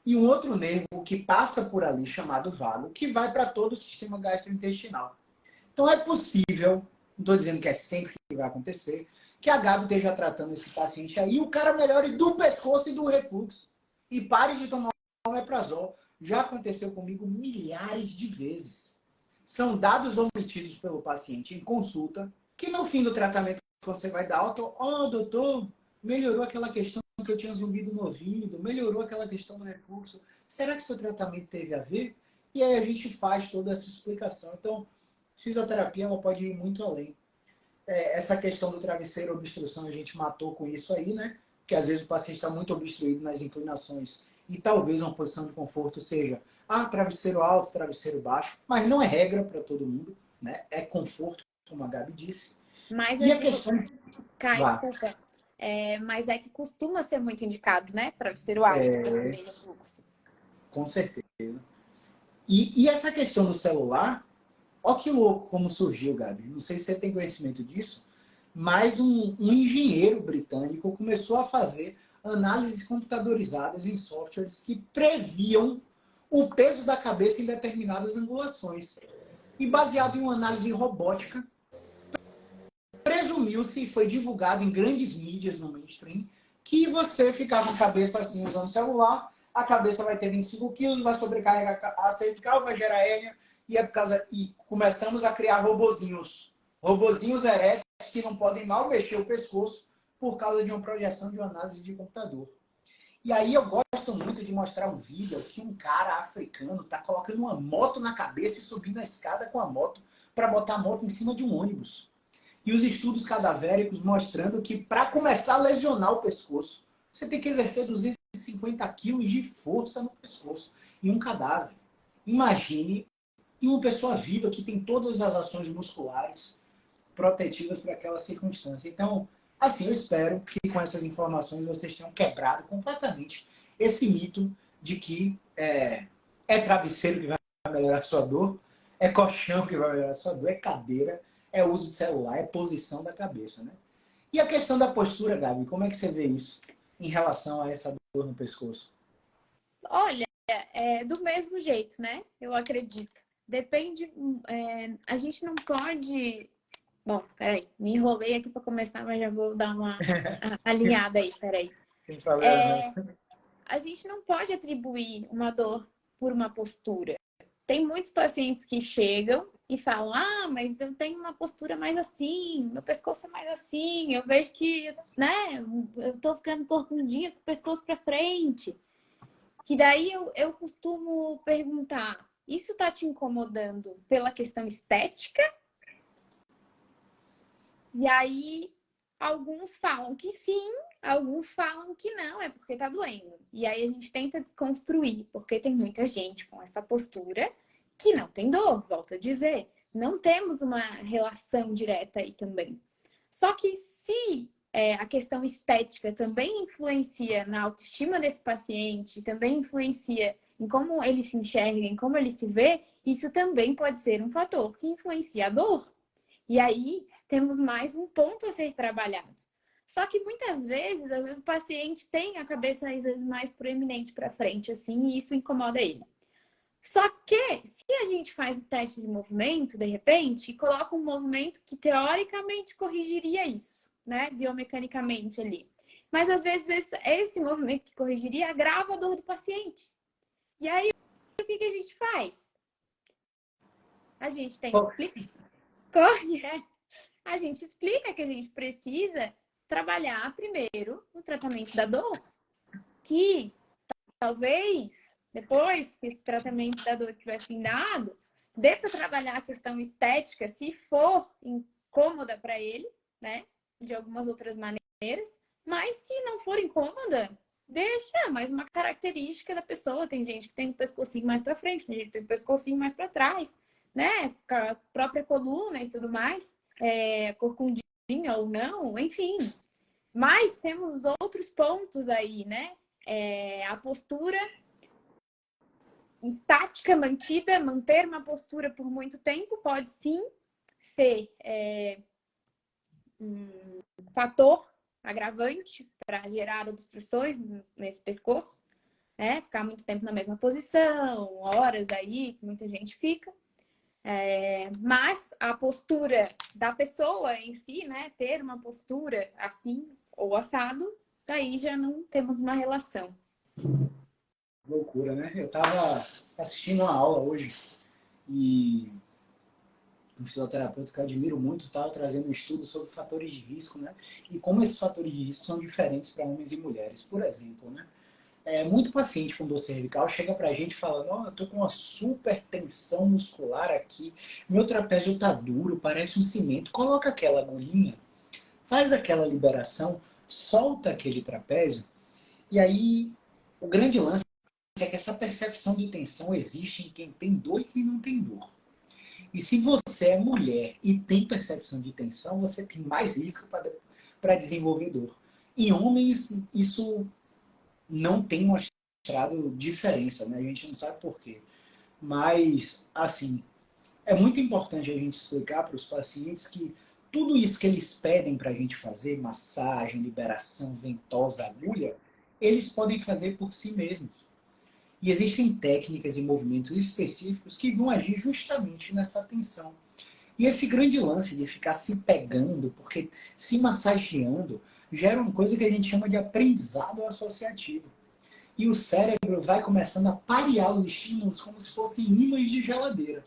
e um outro nervo que passa por ali, chamado vago, que vai para todo o sistema gastrointestinal. Então é possível, não estou dizendo que é sempre que vai acontecer, que a Gabi esteja tratando esse paciente aí e o cara melhore do pescoço e do refluxo. E pare de tomar omeprazol. Já aconteceu comigo milhares de vezes. São dados omitidos pelo paciente em consulta, que no fim do tratamento você vai dar alta, doutor, melhorou aquela questão que eu tinha zumbido no ouvido, melhorou aquela questão do refluxo. Será que seu tratamento teve a ver? E aí a gente faz toda essa explicação. Então, fisioterapia ela pode ir muito além. Essa questão do travesseiro, obstrução, a gente matou com isso aí, né? Porque às vezes o paciente está muito obstruído nas inclinações e talvez uma posição de conforto seja travesseiro alto, travesseiro baixo, mas não é regra para todo mundo, né? É conforto, como a Gabi disse. Mas E a assim, questão... Caio, desculpa. Mas é que costuma ser muito indicado, né? Travesseiro alto para fazer refluxo. Com certeza. E essa questão do celular, ó que louco como surgiu, Gabi. Não sei se você tem conhecimento disso, mas um engenheiro britânico começou a fazer análises computadorizadas em softwares que previam o peso da cabeça em determinadas angulações. E baseado em uma análise robótica, presumiu-se e foi divulgado em grandes mídias no mainstream que você ficar com a cabeça assim usando o celular, a cabeça vai ter 25 quilos, vai sobrecarregar a cervical, vai gerar hérnia, e começamos a criar robozinhos eréteis que não podem mal mexer o pescoço por causa de uma projeção de uma análise de computador. E aí eu gosto muito de mostrar um vídeo que um cara africano está colocando uma moto na cabeça e subindo a escada com a moto para botar a moto em cima de um ônibus. E os estudos cadavéricos mostrando que para começar a lesionar o pescoço, você tem que exercer 250 quilos de força no pescoço em um cadáver. Imagine em uma pessoa viva que tem todas as ações musculares protetivas para aquela circunstância. Então, assim, eu espero que com essas informações vocês tenham quebrado completamente esse mito de que é travesseiro que vai melhorar a sua dor, é colchão que vai melhorar a sua dor, é cadeira, é uso de celular, é posição da cabeça, né? E a questão da postura, Gabi, como é que você vê isso em relação a essa dor no pescoço? Olha, do mesmo jeito, né? Eu acredito. Depende. A gente não pode. Bom, peraí, me enrolei aqui para começar, mas já vou dar uma alinhada aí, peraí. Sem problema. A gente não pode atribuir uma dor por uma postura. Tem muitos pacientes que chegam e falam, mas eu tenho uma postura mais assim, meu pescoço é mais assim, eu vejo que, né, eu tô ficando corcundinha com o pescoço para frente. Que daí eu costumo perguntar, isso tá te incomodando pela questão estética? E aí, alguns falam que sim, alguns falam que não, é porque tá doendo. E aí a gente tenta desconstruir, porque tem muita gente com essa postura que não tem dor, volto a dizer. Não temos uma relação direta aí também. Só que se a questão estética também influencia na autoestima desse paciente, também influencia em como ele se enxerga, em como ele se vê, isso também pode ser um fator que influencia a dor. E aí temos mais um ponto a ser trabalhado. Só que muitas vezes, às vezes o paciente tem a cabeça às vezes mais proeminente para frente, assim, e isso incomoda ele. Só que, se a gente faz o teste de movimento, de repente, e coloca um movimento que teoricamente corrigiria isso. né, biomecanicamente ali. Mas às vezes esse movimento que corrigiria agrava a dor do paciente. E aí, o que a gente faz? A gente tem que explicar. A gente explica que a gente precisa trabalhar primeiro no tratamento da dor, que talvez depois que esse tratamento da dor tiver findado, dê para trabalhar a questão estética, se for incômoda para ele, né? De algumas outras maneiras. Mas se não for incômoda, deixa mais uma característica da pessoa. Tem gente que tem o pescocinho mais para frente, tem gente que tem o pescocinho mais para trás, né? Com a própria coluna e tudo mais, corcundinha ou não, enfim. Mas temos outros pontos aí, né? A postura estática mantida, manter uma postura por muito tempo pode sim ser um fator agravante para gerar obstruções nesse pescoço, né? Ficar muito tempo na mesma posição, horas aí, que muita gente fica. Mas a postura da pessoa em si, né? Ter uma postura assim ou assado, daí já não temos uma relação. Loucura, né? Eu estava assistindo uma aula hoje e um fisioterapeuta que eu admiro muito estava trazendo um estudo sobre fatores de risco, né? E como esses fatores de risco são diferentes para homens e mulheres. Por exemplo, né? Muito paciente com dor cervical chega para a gente falando: oh, eu tô com uma super tensão muscular aqui, meu trapézio tá duro, parece um cimento. Coloca aquela agulhinha, faz aquela liberação, solta aquele trapézio, e aí o grande lance é que essa percepção de tensão existe em quem tem dor e quem não tem dor. E se você é mulher e tem percepção de tensão, você tem mais risco para desenvolver dor. Em homens, isso não tem mostrado diferença, né? A gente não sabe por quê. Mas, assim, é muito importante a gente explicar para os pacientes que tudo isso que eles pedem para a gente fazer, massagem, liberação ventosa, agulha, eles podem fazer por si mesmos. E existem técnicas e movimentos específicos que vão agir justamente nessa tensão. E esse grande lance de ficar se pegando, porque se massageando, gera uma coisa que a gente chama de aprendizado associativo. E o cérebro vai começando a parear os estímulos como se fossem ímãs de geladeira.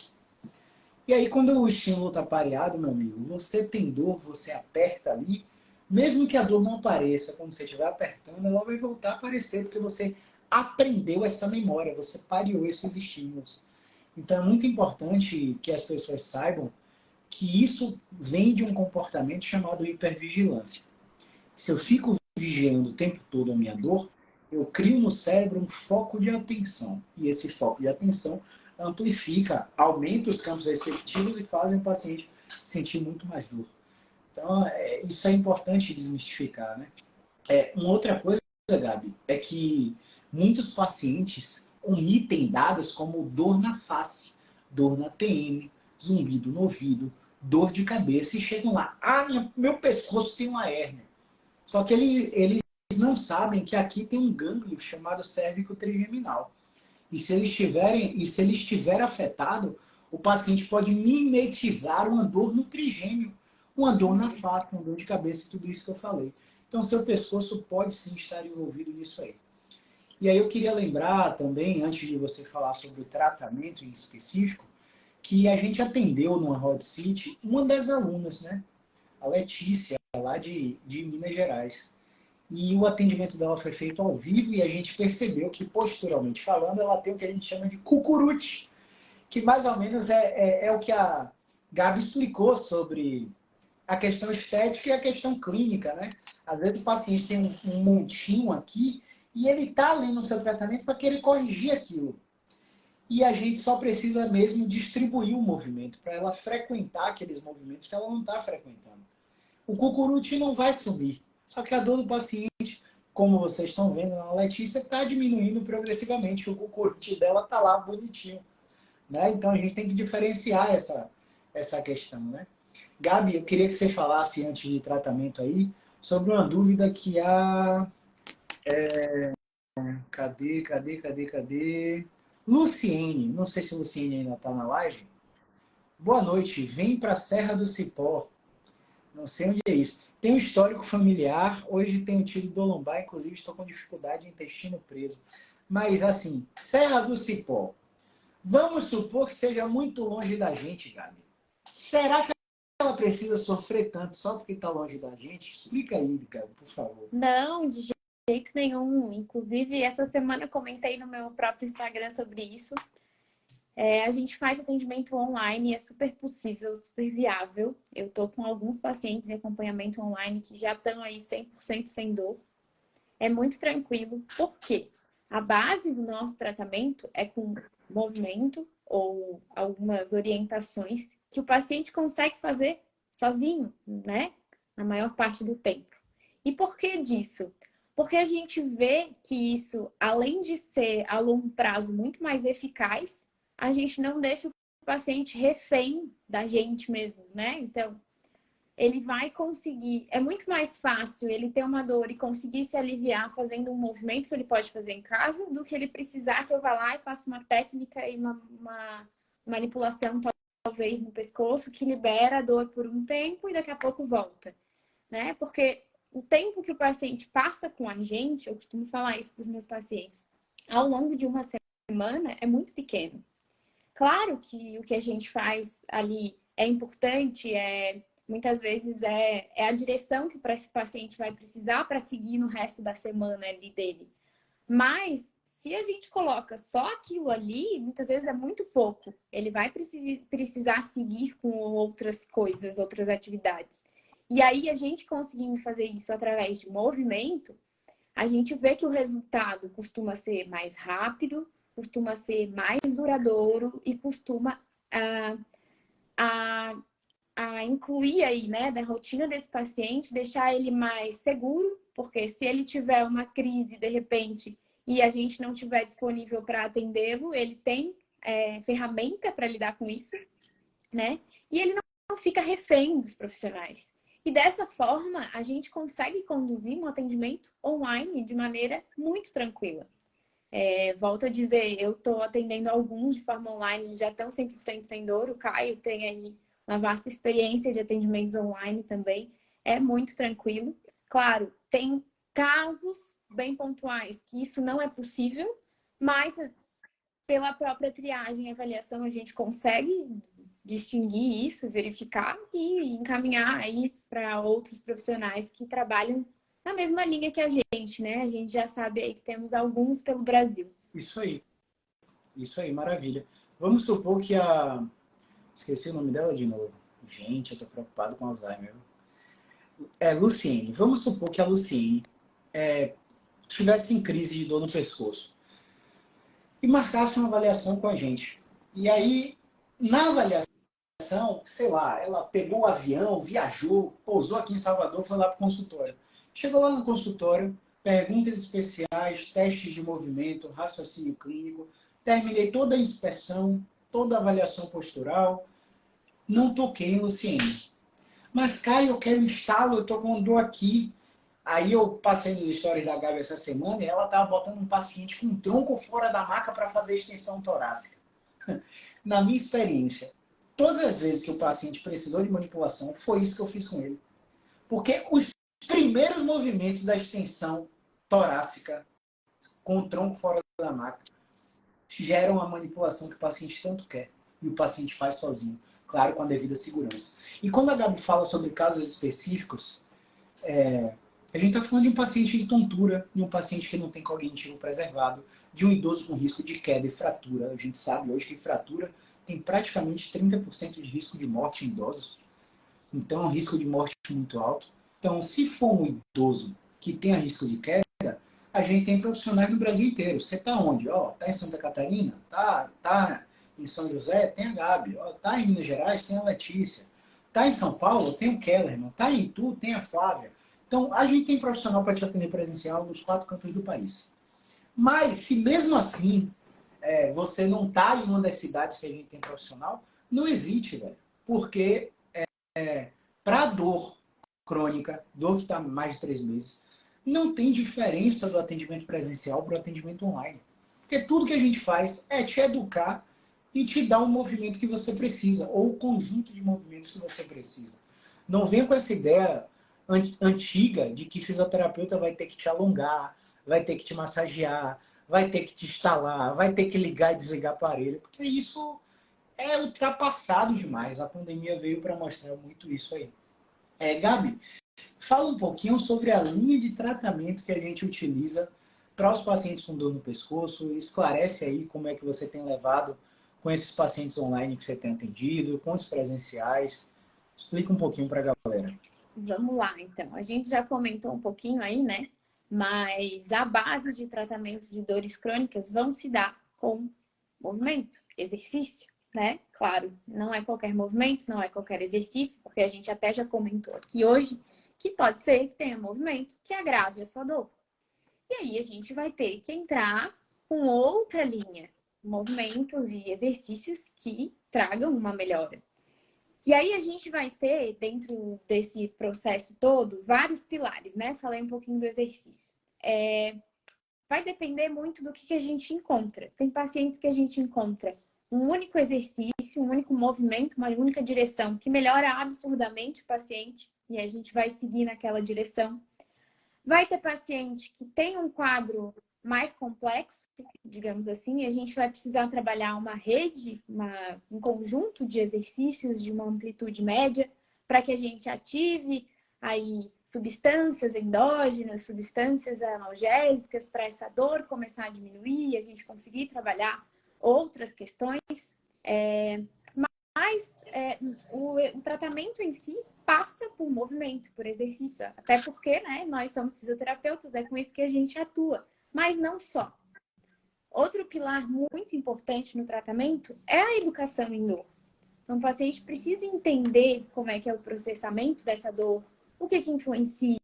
E aí, quando o estímulo está pareado, meu amigo, você tem dor, você aperta ali, mesmo que a dor não apareça, quando você estiver apertando, ela vai voltar a aparecer, porque você aprendeu essa memória, você pareou esses estímulos. Então é muito importante que as pessoas saibam que isso vem de um comportamento chamado hipervigilância. Se eu fico vigiando o tempo todo a minha dor, eu crio no cérebro um foco de atenção. E esse foco de atenção amplifica, aumenta os campos receptivos e faz o paciente sentir muito mais dor. Então, isso é importante desmistificar, né? Uma outra coisa, Gabi, é que muitos pacientes omitem dados como dor na face, dor na TM, zumbido no ouvido, dor de cabeça e chegam lá: ah, meu pescoço tem uma hérnia. Só que eles não sabem que aqui tem um gânglio chamado cérvico trigeminal. E se ele estiver afetado, o paciente pode mimetizar uma dor no trigêmeo, uma dor na face, uma dor de cabeça e tudo isso que eu falei. Então, seu pescoço pode sim estar envolvido nisso aí. E aí eu queria lembrar também, antes de você falar sobre o tratamento em específico, que a gente atendeu numa Hot City uma das alunas, né? A Letícia, lá de Minas Gerais. E o atendimento dela foi feito ao vivo e a gente percebeu que, posturalmente falando, ela tem o que a gente chama de cucurute, que mais ou menos é o que a Gabi explicou sobre a questão estética e a questão clínica, né? Às vezes o paciente tem um montinho aqui e ele está ali no seu tratamento para querer corrigir aquilo. E a gente só precisa mesmo distribuir o movimento para ela frequentar aqueles movimentos que ela não está frequentando. O cucurute não vai sumir. Só que a dor do paciente, como vocês estão vendo na Letícia, está diminuindo progressivamente. O cucurute dela está lá bonitinho. Né? Então a gente tem que diferenciar essa questão. Né? Gabi, eu queria que você falasse antes de tratamento aí sobre uma dúvida que há. Cadê? Luciene, não sei se a Luciene ainda está na live. Boa noite, vem para a Serra do Cipó. Não sei onde é isso. Tem um histórico familiar, hoje tenho tido dor lombar, inclusive estou com dificuldade de intestino preso. Mas, assim, Serra do Cipó. Vamos supor que seja muito longe da gente, Gabi. Será que ela precisa sofrer tanto só porque está longe da gente? Explica aí, Gabi, por favor. Não, de jeito nenhum. Inclusive, essa semana eu comentei no meu próprio Instagram sobre isso. A gente faz atendimento online, é super possível, super viável. Eu tô com alguns pacientes em acompanhamento online que já estão aí 100% sem dor. É muito tranquilo. Por quê? A base do nosso tratamento é com movimento ou algumas orientações que o paciente consegue fazer sozinho, né? Na maior parte do tempo. E por que disso? Porque a gente vê que isso, além de ser a longo prazo muito mais eficaz, a gente não deixa o paciente refém da gente mesmo, né? Então, ele vai conseguir. É muito mais fácil ele ter uma dor e conseguir se aliviar fazendo um movimento que ele pode fazer em casa do que ele precisar que eu vá lá e faça uma técnica e uma manipulação, talvez, no pescoço, que libera a dor por um tempo e daqui a pouco volta, né? Porque o tempo que o paciente passa com a gente, eu costumo falar isso para os meus pacientes, ao longo de uma semana é muito pequeno. Claro que o que a gente faz ali é importante, muitas vezes é a direção que o paciente vai precisar para seguir no resto da semana ali dele. Mas se a gente coloca só aquilo ali, muitas vezes é muito pouco. Ele vai precisar seguir com outras coisas, outras atividades. E aí a gente conseguindo fazer isso através de movimento, a gente vê que o resultado costuma ser mais rápido, costuma ser mais duradouro e costuma a, a incluir aí, né, da rotina desse paciente, deixar ele mais seguro, porque se ele tiver uma crise de repente e a gente não tiver disponível para atendê-lo, ele tem ferramenta para lidar com isso, né? E ele não fica refém dos profissionais. E dessa forma, a gente consegue conduzir um atendimento online de maneira muito tranquila. Volto a dizer, eu estou atendendo alguns de forma online, eles já estão 100% sem dor. O Caio tem aí uma vasta experiência de atendimentos online também. É muito tranquilo. Claro, tem casos bem pontuais que isso não é possível, mas pela própria triagem e avaliação a gente consegue distinguir isso, verificar e encaminhar aí para outros profissionais que trabalham na mesma linha que a gente, né? A gente já sabe aí que temos alguns pelo Brasil. Isso aí, maravilha. Vamos supor que esqueci o nome dela de novo. Gente, eu tô preocupado com Alzheimer. Luciene. Vamos supor que a Luciene tivesse em crise de dor no pescoço e marcasse uma avaliação com a gente. E aí, na avaliação, sei lá, ela pegou o avião, viajou, pousou aqui em Salvador, foi lá para o consultório. Chegou lá no consultório, perguntas especiais, testes de movimento, raciocínio clínico, terminei toda a inspeção, toda a avaliação postural, não toquei em Luciene. Mas, Caio, eu quero instalo, eu estou com dor aqui. Aí eu passei nos stories da Gabi essa semana e ela estava botando um paciente com um tronco fora da maca para fazer extensão torácica. Na minha experiência, todas as vezes que o paciente precisou de manipulação, foi isso que eu fiz com ele. Porque os primeiros movimentos da extensão torácica com o tronco fora da maca geram a manipulação que o paciente tanto quer. E o paciente faz sozinho. Claro, com a devida segurança. E quando a Gabi fala sobre casos específicos, a gente está falando de um paciente de tontura, de um paciente que não tem cognitivo preservado, de um idoso com risco de queda e fratura. A gente sabe hoje que fratura tem praticamente 30% de risco de morte em idosos. Então, é um risco de morte muito alto. Então, se for um idoso que tenha risco de queda, a gente tem profissionais no Brasil inteiro. Você está onde? Está em Santa Catarina? Tá em São José? Tem a Gabi. Está em Minas Gerais? Tem a Letícia. Está em São Paulo? Tem o Kellerman. Está em Itu? Tem a Flávia. Então, a gente tem profissional para te atender presencial nos 4 cantos do país. Mas, se mesmo assim você não está em uma das cidades que a gente tem profissional, não hesite, velho. Porque para dor crônica, dor que está mais de 3 meses, não tem diferença do atendimento presencial para o atendimento online. Porque tudo que a gente faz é te educar e te dar o movimento que você precisa, ou o conjunto de movimentos que você precisa. Não venha com essa ideia antiga de que fisioterapeuta vai ter que te alongar, vai ter que te massagear, vai ter que te instalar, vai ter que ligar e desligar aparelho, porque isso é ultrapassado demais. A pandemia veio para mostrar muito isso aí. Gabi, fala um pouquinho sobre a linha de tratamento que a gente utiliza para os pacientes com dor no pescoço. Esclarece aí como é que você tem levado com esses pacientes online que você tem atendido, com os presenciais. Explica um pouquinho para a galera. Vamos lá, então. A gente já comentou um pouquinho aí, né? Mas a base de tratamento de dores crônicas vão se dar com movimento, exercício, né? Claro, não é qualquer movimento, não é qualquer exercício, porque a gente até já comentou aqui hoje que pode ser que tenha movimento que agrave a sua dor. E aí a gente vai ter que entrar com outra linha, movimentos e exercícios que tragam uma melhora. E aí a gente vai ter, dentro desse processo todo, vários pilares, né? Falei um pouquinho do exercício. Vai depender muito do que a gente encontra. Tem pacientes que a gente encontra um único exercício, um único movimento, uma única direção, que melhora absurdamente o paciente, e a gente vai seguir naquela direção. Vai ter paciente que tem um quadro mais complexo, digamos assim, e a gente vai precisar trabalhar uma rede, um conjunto de exercícios de uma amplitude média para que a gente ative aí substâncias endógenas, substâncias analgésicas para essa dor começar a diminuir e a gente conseguir trabalhar outras questões. Mas o tratamento em si passa por movimento, por exercício. Até porque, né, nós somos fisioterapeutas, é com isso que a gente atua. Mas não só. Outro pilar muito importante no tratamento é a educação em dor. Então, o paciente precisa entender como é que é o processamento dessa dor, o que influencia,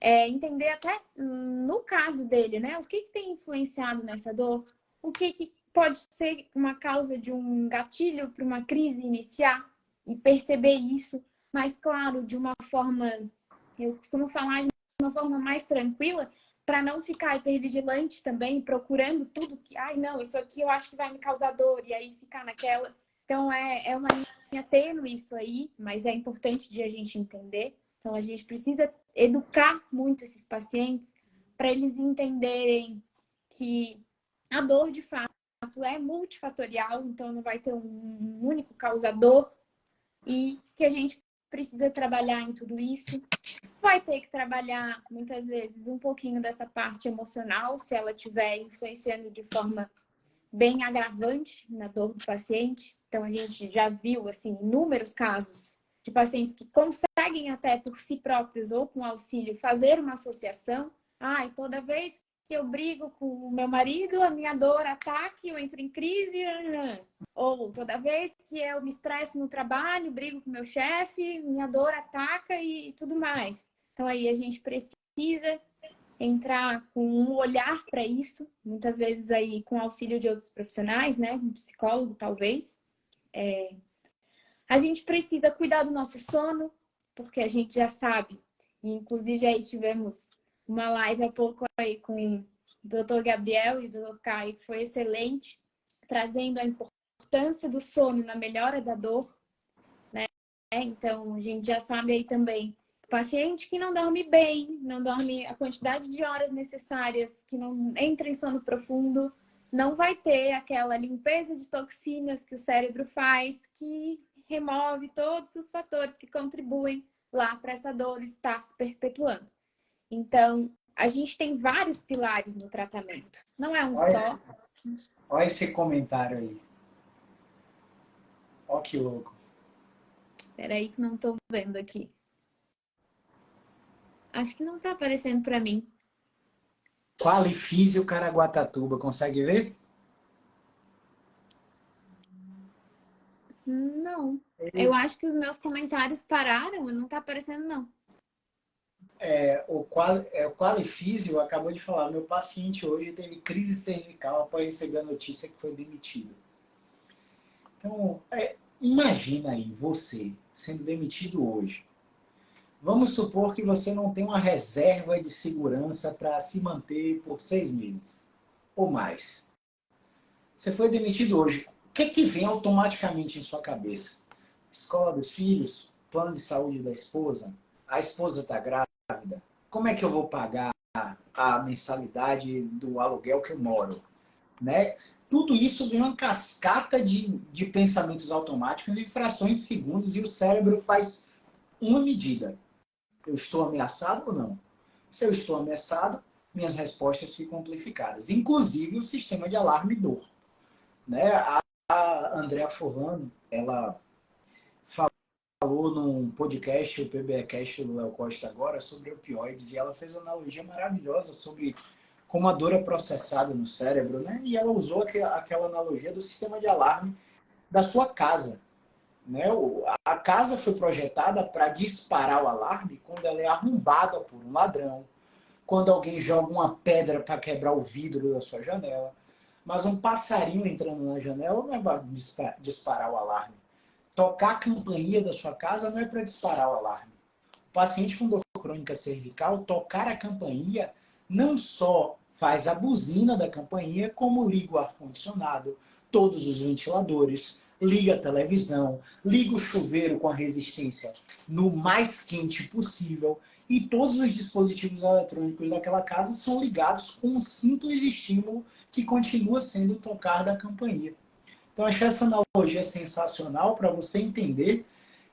entender até, no caso dele, né, o que tem influenciado nessa dor, o que pode ser uma causa de um gatilho para uma crise iniciar e perceber isso, mas claro, de uma forma, eu costumo falar de uma forma mais tranquila, para não ficar hipervigilante também, procurando tudo que, não, isso aqui eu acho que vai me causar dor, e aí ficar naquela. Então, é uma linha tênue isso aí, mas é importante de a gente entender. Então, a gente precisa educar muito esses pacientes para eles entenderem que a dor, de fato, é multifatorial, então não vai ter um único causador e que a gente precisa trabalhar em tudo isso. Vai ter que trabalhar, muitas vezes, um pouquinho dessa parte emocional, se ela estiver influenciando de forma bem agravante na dor do paciente. Então, a gente já viu, assim, inúmeros casos de pacientes que conseguem até por si próprios ou com auxílio fazer uma associação. E toda vez que eu brigo com o meu marido, a minha dor ataca, eu entro em crise. Ou toda vez que eu me estresso no trabalho, brigo com o meu chefe, minha dor ataca e tudo mais. Então, aí a gente precisa entrar com um olhar para isso, muitas vezes aí com auxílio de outros profissionais, né? Um psicólogo, talvez. A gente precisa cuidar do nosso sono, porque a gente já sabe, e inclusive aí tivemos uma live há pouco aí com o Dr. Gabriel e o Dr. Caio, que foi excelente, trazendo a importância do sono na melhora da dor, né? Então, a gente já sabe aí também, paciente que não dorme bem, não dorme a quantidade de horas necessárias, que não entra em sono profundo, não vai ter aquela limpeza de toxinas que o cérebro faz, que remove todos os fatores que contribuem lá para essa dor estar se perpetuando. Então, a gente tem vários pilares no tratamento. Não é um só. Olha esse comentário aí. Ó que louco. Peraí que não estou vendo aqui. Acho que não está aparecendo para mim. Qualifísio Caraguatatuba, consegue ver? Não. Eu acho que os meus comentários pararam e não está aparecendo, não. O Qualifísio acabou de falar, meu paciente hoje teve crise cervical após receber a notícia que foi demitido. Então, imagina aí você sendo demitido hoje. Vamos supor que você não tem uma reserva de segurança para se manter por 6 meses ou mais. Você foi demitido hoje. O que vem automaticamente em sua cabeça? Escola dos filhos? plano de saúde da esposa? A esposa está grávida? Como é que eu vou pagar a mensalidade do aluguel que eu moro? Né? Tudo isso vem uma cascata de pensamentos automáticos em frações de segundos e o cérebro faz uma medida. Eu estou ameaçado ou não? Se eu estou ameaçado, minhas respostas ficam amplificadas. Inclusive o sistema de alarme e dor. Né? A Andrea Forlano, ela falou num podcast, o PBcast do Léo Costa agora, sobre opioides, e ela fez uma analogia maravilhosa sobre como a dor é processada no cérebro, né? E ela usou aquela analogia do sistema de alarme da sua casa. Né? A casa foi projetada para disparar o alarme quando ela é arrombada por um ladrão, quando alguém joga uma pedra para quebrar o vidro da sua janela. Mas um passarinho entrando na janela não é para disparar o alarme. Tocar a campainha da sua casa não é para disparar o alarme. O paciente com dor crônica cervical, tocar a campainha não só faz a buzina da campainha, como liga o ar-condicionado, todos os ventiladores, liga a televisão, liga o chuveiro com a resistência no mais quente possível e todos os dispositivos eletrônicos daquela casa são ligados com um simples estímulo que continua sendo o tocar da campainha. Então, achei essa analogia sensacional para você entender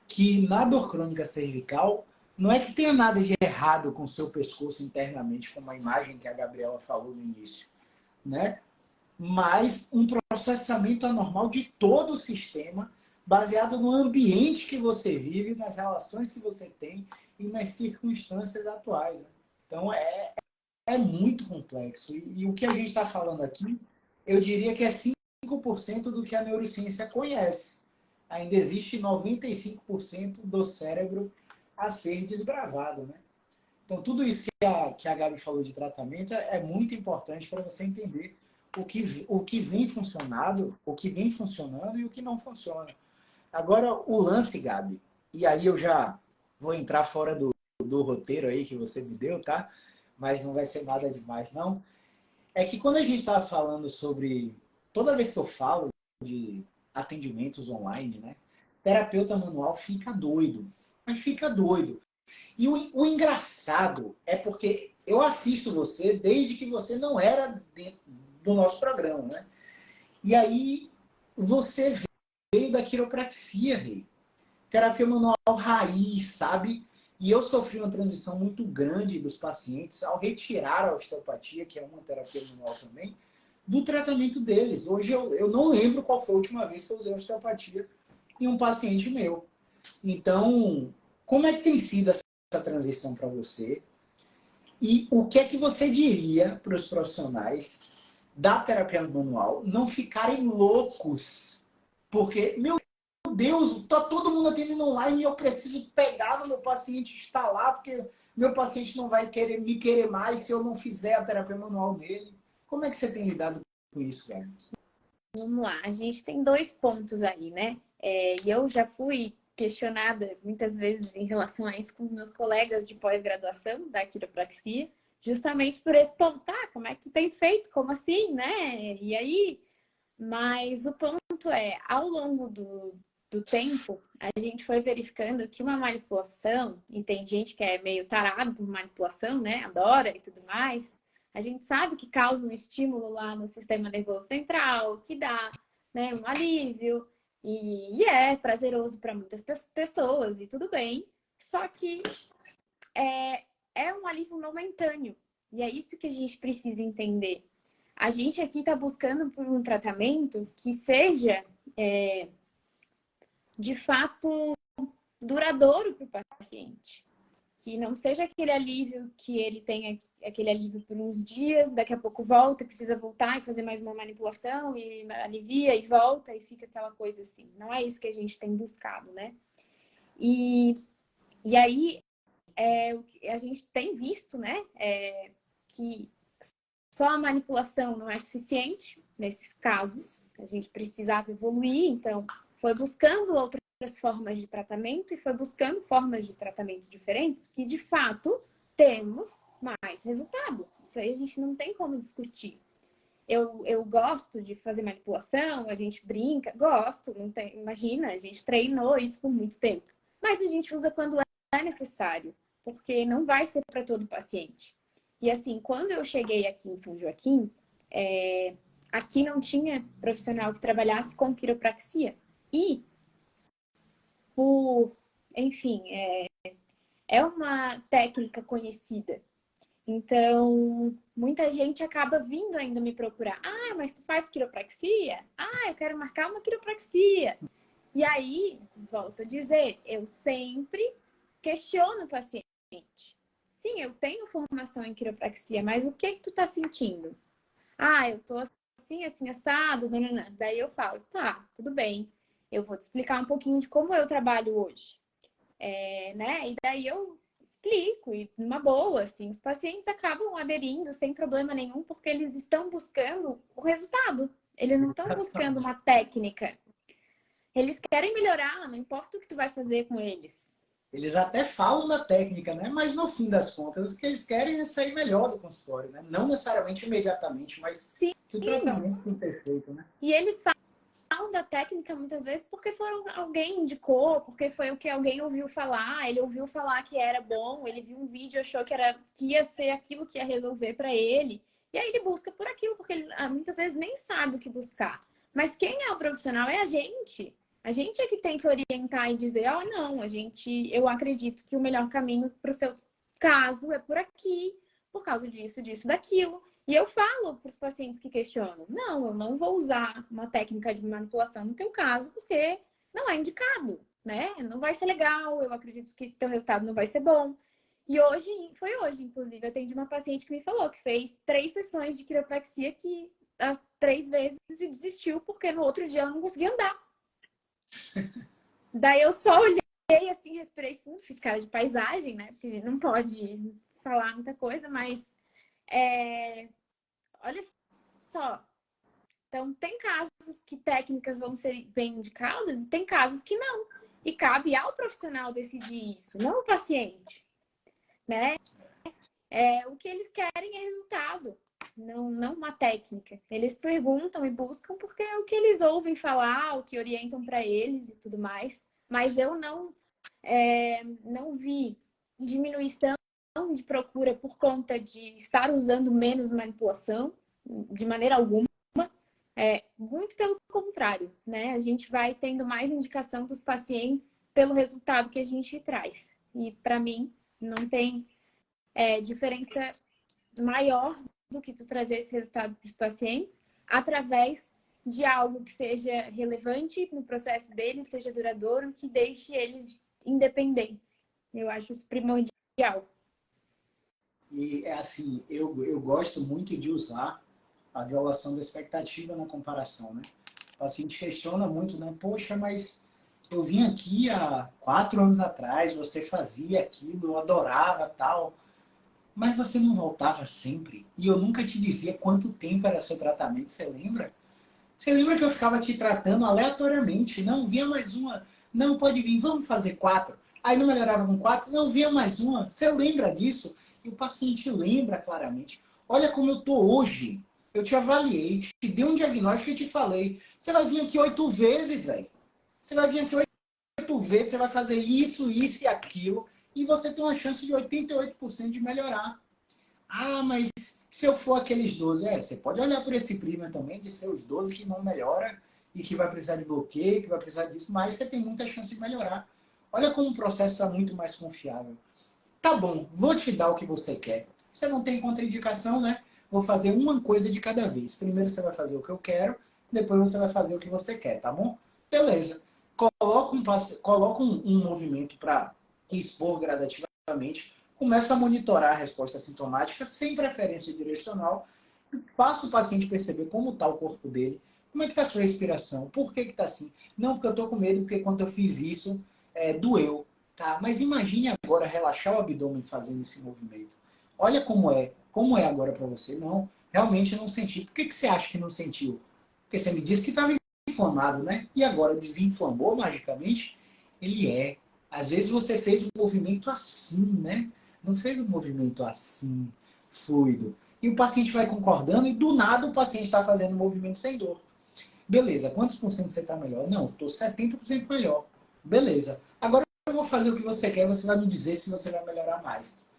que na dor crônica cervical não é que tenha nada de errado com o seu pescoço internamente, como a imagem que a Gabriela falou no início, né? Mas um processamento anormal de todo o sistema, baseado no ambiente que você vive, nas relações que você tem e nas circunstâncias atuais. Né? Então, é muito complexo. E o que a gente está falando aqui, eu diria que é 5% do que a neurociência conhece. Ainda existe 95% do cérebro a ser desbravado, né? Então, tudo isso que a Gabi falou de tratamento é muito importante para você entender o que vem funcionando, o que vem funcionando e o que não funciona. Agora, o lance, Gabi, e aí eu já vou entrar fora do roteiro aí que você me deu, tá? Mas não vai ser nada demais, não. É que quando a gente estava falando sobre... Toda vez que eu falo de atendimentos online, né? Terapeuta manual fica doido. Mas fica doido. E o engraçado é porque eu assisto você desde que você não era dentro do nosso programa, né? E aí você veio da quiropraxia, Rei. Terapia manual raiz, sabe? E eu sofri uma transição muito grande dos pacientes ao retirar a osteopatia, que é uma terapia manual também, do tratamento deles. Hoje eu não lembro qual foi a última vez que eu usei osteopatia em um paciente meu. Então, como é que tem sido essa transição para você? E o que é que você diria para os profissionais da terapia manual não ficarem loucos? Porque, meu Deus, tá todo mundo atendendo online e eu preciso pegar no meu paciente e instalar, porque meu paciente não vai querer me querer mais se eu não fizer a terapia manual dele. Como é que você tem lidado com isso, Gabi? Vamos lá, a gente tem dois pontos aí, né? E eu já fui questionada muitas vezes em relação a isso com meus colegas de pós-graduação da quiropraxia, justamente por esse ponto, tá, como é que tu tem feito? Como assim, né? E aí, mas o ponto é, ao longo do tempo, a gente foi verificando que uma manipulação, e tem gente que é meio tarado por manipulação, né? Adora e tudo mais. A gente sabe que causa um estímulo lá no sistema nervoso central, que dá, né, um alívio, e é prazeroso para muitas pessoas, e tudo bem. Só que é um alívio momentâneo. E é isso que a gente precisa entender. A gente aqui está buscando por um tratamento que seja, de fato, duradouro para o paciente. Que não seja aquele alívio que ele tenha aquele alívio por uns dias, daqui a pouco volta, precisa voltar e fazer mais uma manipulação e alivia e volta e fica aquela coisa assim. Não é isso que a gente tem buscado, né? E aí a gente tem visto, né, que só a manipulação não é suficiente nesses casos. A gente precisava evoluir, então foi buscando outras formas de tratamento e foi buscando formas de tratamento diferentes que, de fato, temos mais resultado. Isso aí a gente não tem como discutir. Eu gosto de fazer manipulação, a gente brinca, gosto, não tem, imagina, a gente treinou isso por muito tempo. mas a gente usa quando é necessário, porque não vai ser para todo paciente. E assim, quando eu cheguei aqui em São Joaquim, aqui não tinha profissional que trabalhasse com quiropraxia. E, enfim, é uma técnica conhecida. Então, muita gente acaba vindo ainda me procurar. Ah, mas tu faz quiropraxia? Ah, eu quero marcar uma quiropraxia. E aí, volto a dizer, eu sempre questiono o paciente. Sim, eu tenho formação em quiropraxia, mas o que tu tá sentindo? Ah, eu tô assim, assim, assado, nananã. Daí eu falo, tá, tudo bem. Eu vou te explicar um pouquinho de como eu trabalho hoje. Né? E daí eu explico, e numa boa, assim, os pacientes acabam aderindo sem problema nenhum, porque eles estão buscando o resultado. Eles não estão buscando uma técnica. Eles querem melhorar, não importa o que tu vai fazer com eles. Eles até falam da técnica, né? Mas no fim das contas, o que eles querem é sair melhor do consultório, né? Não necessariamente imediatamente, mas Sim. que o tratamento tem perfeito, né? E eles falam da técnica muitas vezes porque alguém indicou, porque foi o que alguém ouviu falar, ele ouviu falar que era bom, ele viu um vídeo, achou que ia ser aquilo que ia resolver para ele. E aí ele busca por aquilo, porque ele muitas vezes nem sabe o que buscar. Mas quem é o profissional é a gente. A gente é que tem que orientar e dizer, ó, não, eu acredito que o melhor caminho para o seu caso é por aqui, por causa disso, disso, daquilo. E eu falo para os pacientes que questionam, não, eu não vou usar uma técnica de manipulação no teu caso, porque não é indicado, né? Não vai ser legal, eu acredito que teu resultado não vai ser bom. E foi hoje, inclusive, eu atendi uma paciente que me falou que fez 3 sessões de quiropraxia que as 3 vezes e desistiu, porque no outro dia ela não conseguia andar. Daí eu só olhei assim, respirei fundo, fiz cara de paisagem, né? Porque a gente não pode falar muita coisa, mas olha só. Então, tem casos que técnicas vão ser bem indicadas e tem casos que não. E cabe ao profissional decidir isso, não o paciente, né? O que eles querem é resultado, não uma técnica. Eles perguntam e buscam porque é o que eles ouvem falar, o que orientam para eles e tudo mais. Mas eu não vi diminuição de procura por conta de estar usando menos manipulação, de maneira alguma. Muito pelo contrário, né? A gente vai tendo mais indicação dos pacientes pelo resultado que a gente traz. E para mim, não tem diferença maior do que tu trazer esse resultado para os pacientes através de algo que seja relevante no processo deles, seja duradouro, que deixe eles independentes. Eu acho isso primordial. E é assim, eu gosto muito de usar a violação da expectativa na comparação, né? O paciente questiona muito, né? Poxa, mas eu vim aqui há 4 anos atrás, você fazia aquilo, eu adorava tal, mas você não voltava sempre. E eu nunca te dizia quanto tempo era seu tratamento, você lembra? Você lembra que eu ficava te tratando aleatoriamente? Não, vinha mais uma. Não, pode vir, vamos fazer 4. Aí não melhorava com 4, não, vinha mais uma. Você lembra disso? E o paciente lembra claramente. Olha como eu tô hoje. Eu te avaliei, te dei um diagnóstico e te falei. Você vai vir aqui 8 vezes, velho. Você vai vir aqui 8 vezes, você vai fazer isso, isso e aquilo. E você tem uma chance de 88% de melhorar. Ah, mas se eu for aqueles 12, você pode olhar por esse prisma também de ser os 12 que não melhora e que vai precisar de bloqueio, que vai precisar disso, mas você tem muita chance de melhorar. Olha como o processo está muito mais confiável. Tá bom, vou te dar o que você quer. Você não tem contraindicação, né? Vou fazer uma coisa de cada vez. Primeiro você vai fazer o que eu quero, depois você vai fazer o que você quer, tá bom? Beleza. Coloca um movimento para expor gradativamente. Começa a monitorar a resposta sintomática sem preferência direcional. Faça o paciente perceber como está o corpo dele, como é que está a sua respiração, por que está assim. Não, porque eu estou com medo, porque quando eu fiz isso, doeu. Tá? Mas imagine agora relaxar o abdômen fazendo esse movimento. Olha como é agora para você. Não, realmente eu não senti. Por que você acha que não sentiu? Porque você me disse que estava inflamado, né? E agora desinflamou magicamente? Ele é. Às vezes você fez um movimento assim, né? Não fez um movimento assim, fluido. E o paciente vai concordando e do nada o paciente está fazendo um movimento sem dor. Beleza, quantos por cento você está melhor? Não, estou 70% melhor. Beleza. Agora eu vou vou fazer o que você quer, você vai me dizer se você vai melhorar mais.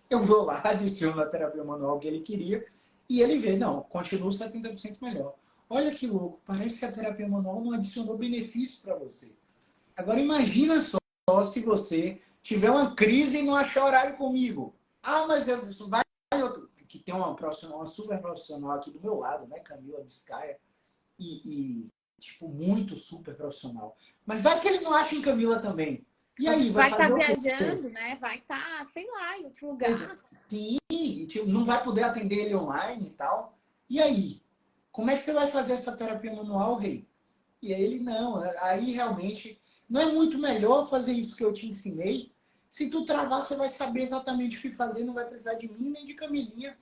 Eu vou lá, adiciono a terapia manual que ele queria, e ele vê, não, continua 70% melhor. Olha que louco, parece que a terapia manual não adicionou benefícios para você. Agora imagina só se você tiver uma crise e não achar horário comigo. Ah, mas vai outro, que tem uma profissional, uma super profissional aqui do meu lado, né, Camila Biscaia, tipo, muito super profissional. Mas vai que ele não acha em Camila também. E aí, vai Vai estar fazer o quê? viajando, né? Vai estar, sei lá, em outro Exato. lugar. Sim, tipo, não vai poder atender ele online e tal. E aí? Como é que você vai fazer essa terapia manual, rei? E aí ele, não. Aí realmente, não é muito melhor fazer isso que eu te ensinei? Se tu travar, você vai saber exatamente o que fazer, não vai precisar de mim nem de Camilinha.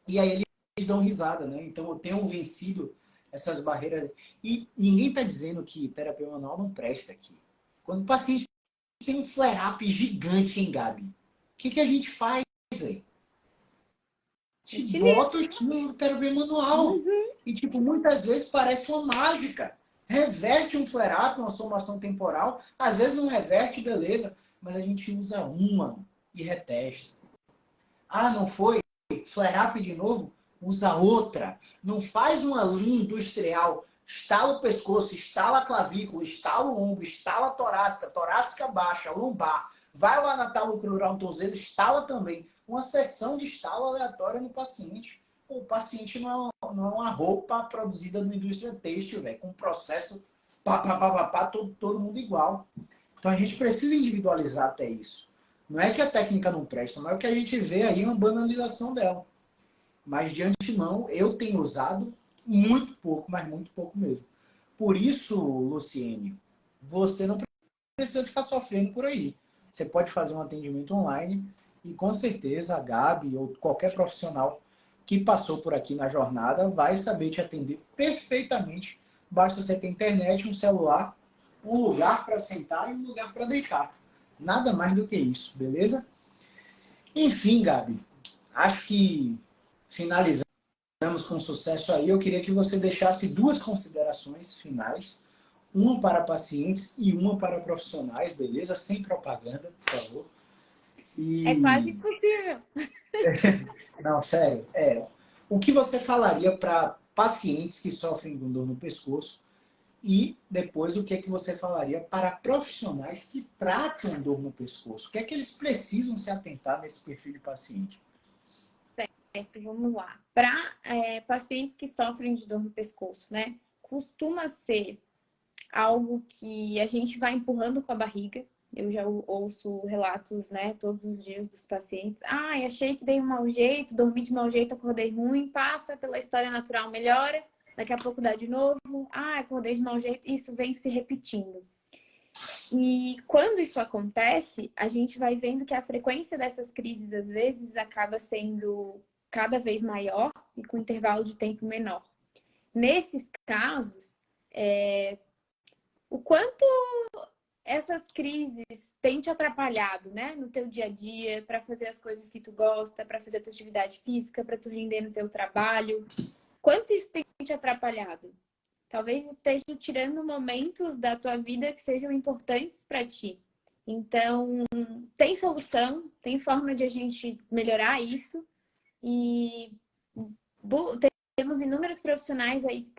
E aí eles dão risada, né? Então eu tenho vencido essas barreiras. E ninguém está dizendo que terapia manual não presta aqui. Quando o paciente tem um flare-up gigante, hein, Gabi? O que a gente faz, aí? Te Utiliza. bota o terapia manual. Uhum. E, tipo, muitas vezes parece uma mágica. Reverte um flare-up, uma formação temporal. Às vezes não reverte, beleza. Mas a gente usa uma e retesta. Ah, não foi? Flare-up de novo? Usa outra. Não faz uma linha industrial. Estala o pescoço, estala a clavícula, estala o ombro, estala a torácica, torácica baixa, lombar. Vai lá na talucrural no tornozelo, estala também. Uma sessão de estalo aleatória no paciente. O paciente não é uma roupa produzida na indústria têxtil, velho, com um processo todo mundo igual. Então a gente precisa individualizar até isso. Não é que a técnica não presta, mas é o que a gente vê aí é uma banalização dela. Mas de antemão, eu tenho usado muito pouco, mas muito pouco mesmo. Por isso, Luciene, você não precisa ficar sofrendo por aí. Você pode fazer um atendimento online e com certeza a Gabi ou qualquer profissional que passou por aqui na jornada vai saber te atender perfeitamente. Basta você ter internet, um celular, um lugar para sentar e um lugar para deitar. Nada mais do que isso, beleza? Enfim, Gabi, acho que finalizamos com sucesso aí. Eu queria que você deixasse duas considerações finais, uma para pacientes e uma para profissionais, beleza? Sem propaganda, por favor. É quase E impossível. não, sério, o que você falaria para pacientes que sofrem com dor no pescoço e depois o que é que você falaria para profissionais que tratam dor no pescoço? O que é que eles precisam se atentar nesse perfil de paciente? Certo, vamos lá. Para pacientes que sofrem de dor no pescoço, né? Costuma ser algo que a gente vai empurrando com a barriga. Eu já ouço relatos, né, todos os dias dos pacientes. Ah, achei que dei um mau jeito, dormi de mau jeito, acordei ruim, passa pela história natural, melhora, daqui a pouco dá de novo. Ah, acordei de mau jeito, isso vem se repetindo. E quando isso acontece, a gente vai vendo que a frequência dessas crises, às vezes, acaba sendo cada vez maior e com intervalo de tempo menor. Nesses casos, o quanto essas crises têm te atrapalhado, né, no teu dia a dia, para fazer as coisas que tu gosta, para fazer a tua atividade física, para tu render no teu trabalho? Quanto isso tem te atrapalhado? Talvez esteja tirando momentos da tua vida que sejam importantes para ti. Então, tem solução, tem forma de a gente melhorar isso e temos inúmeros profissionais aí que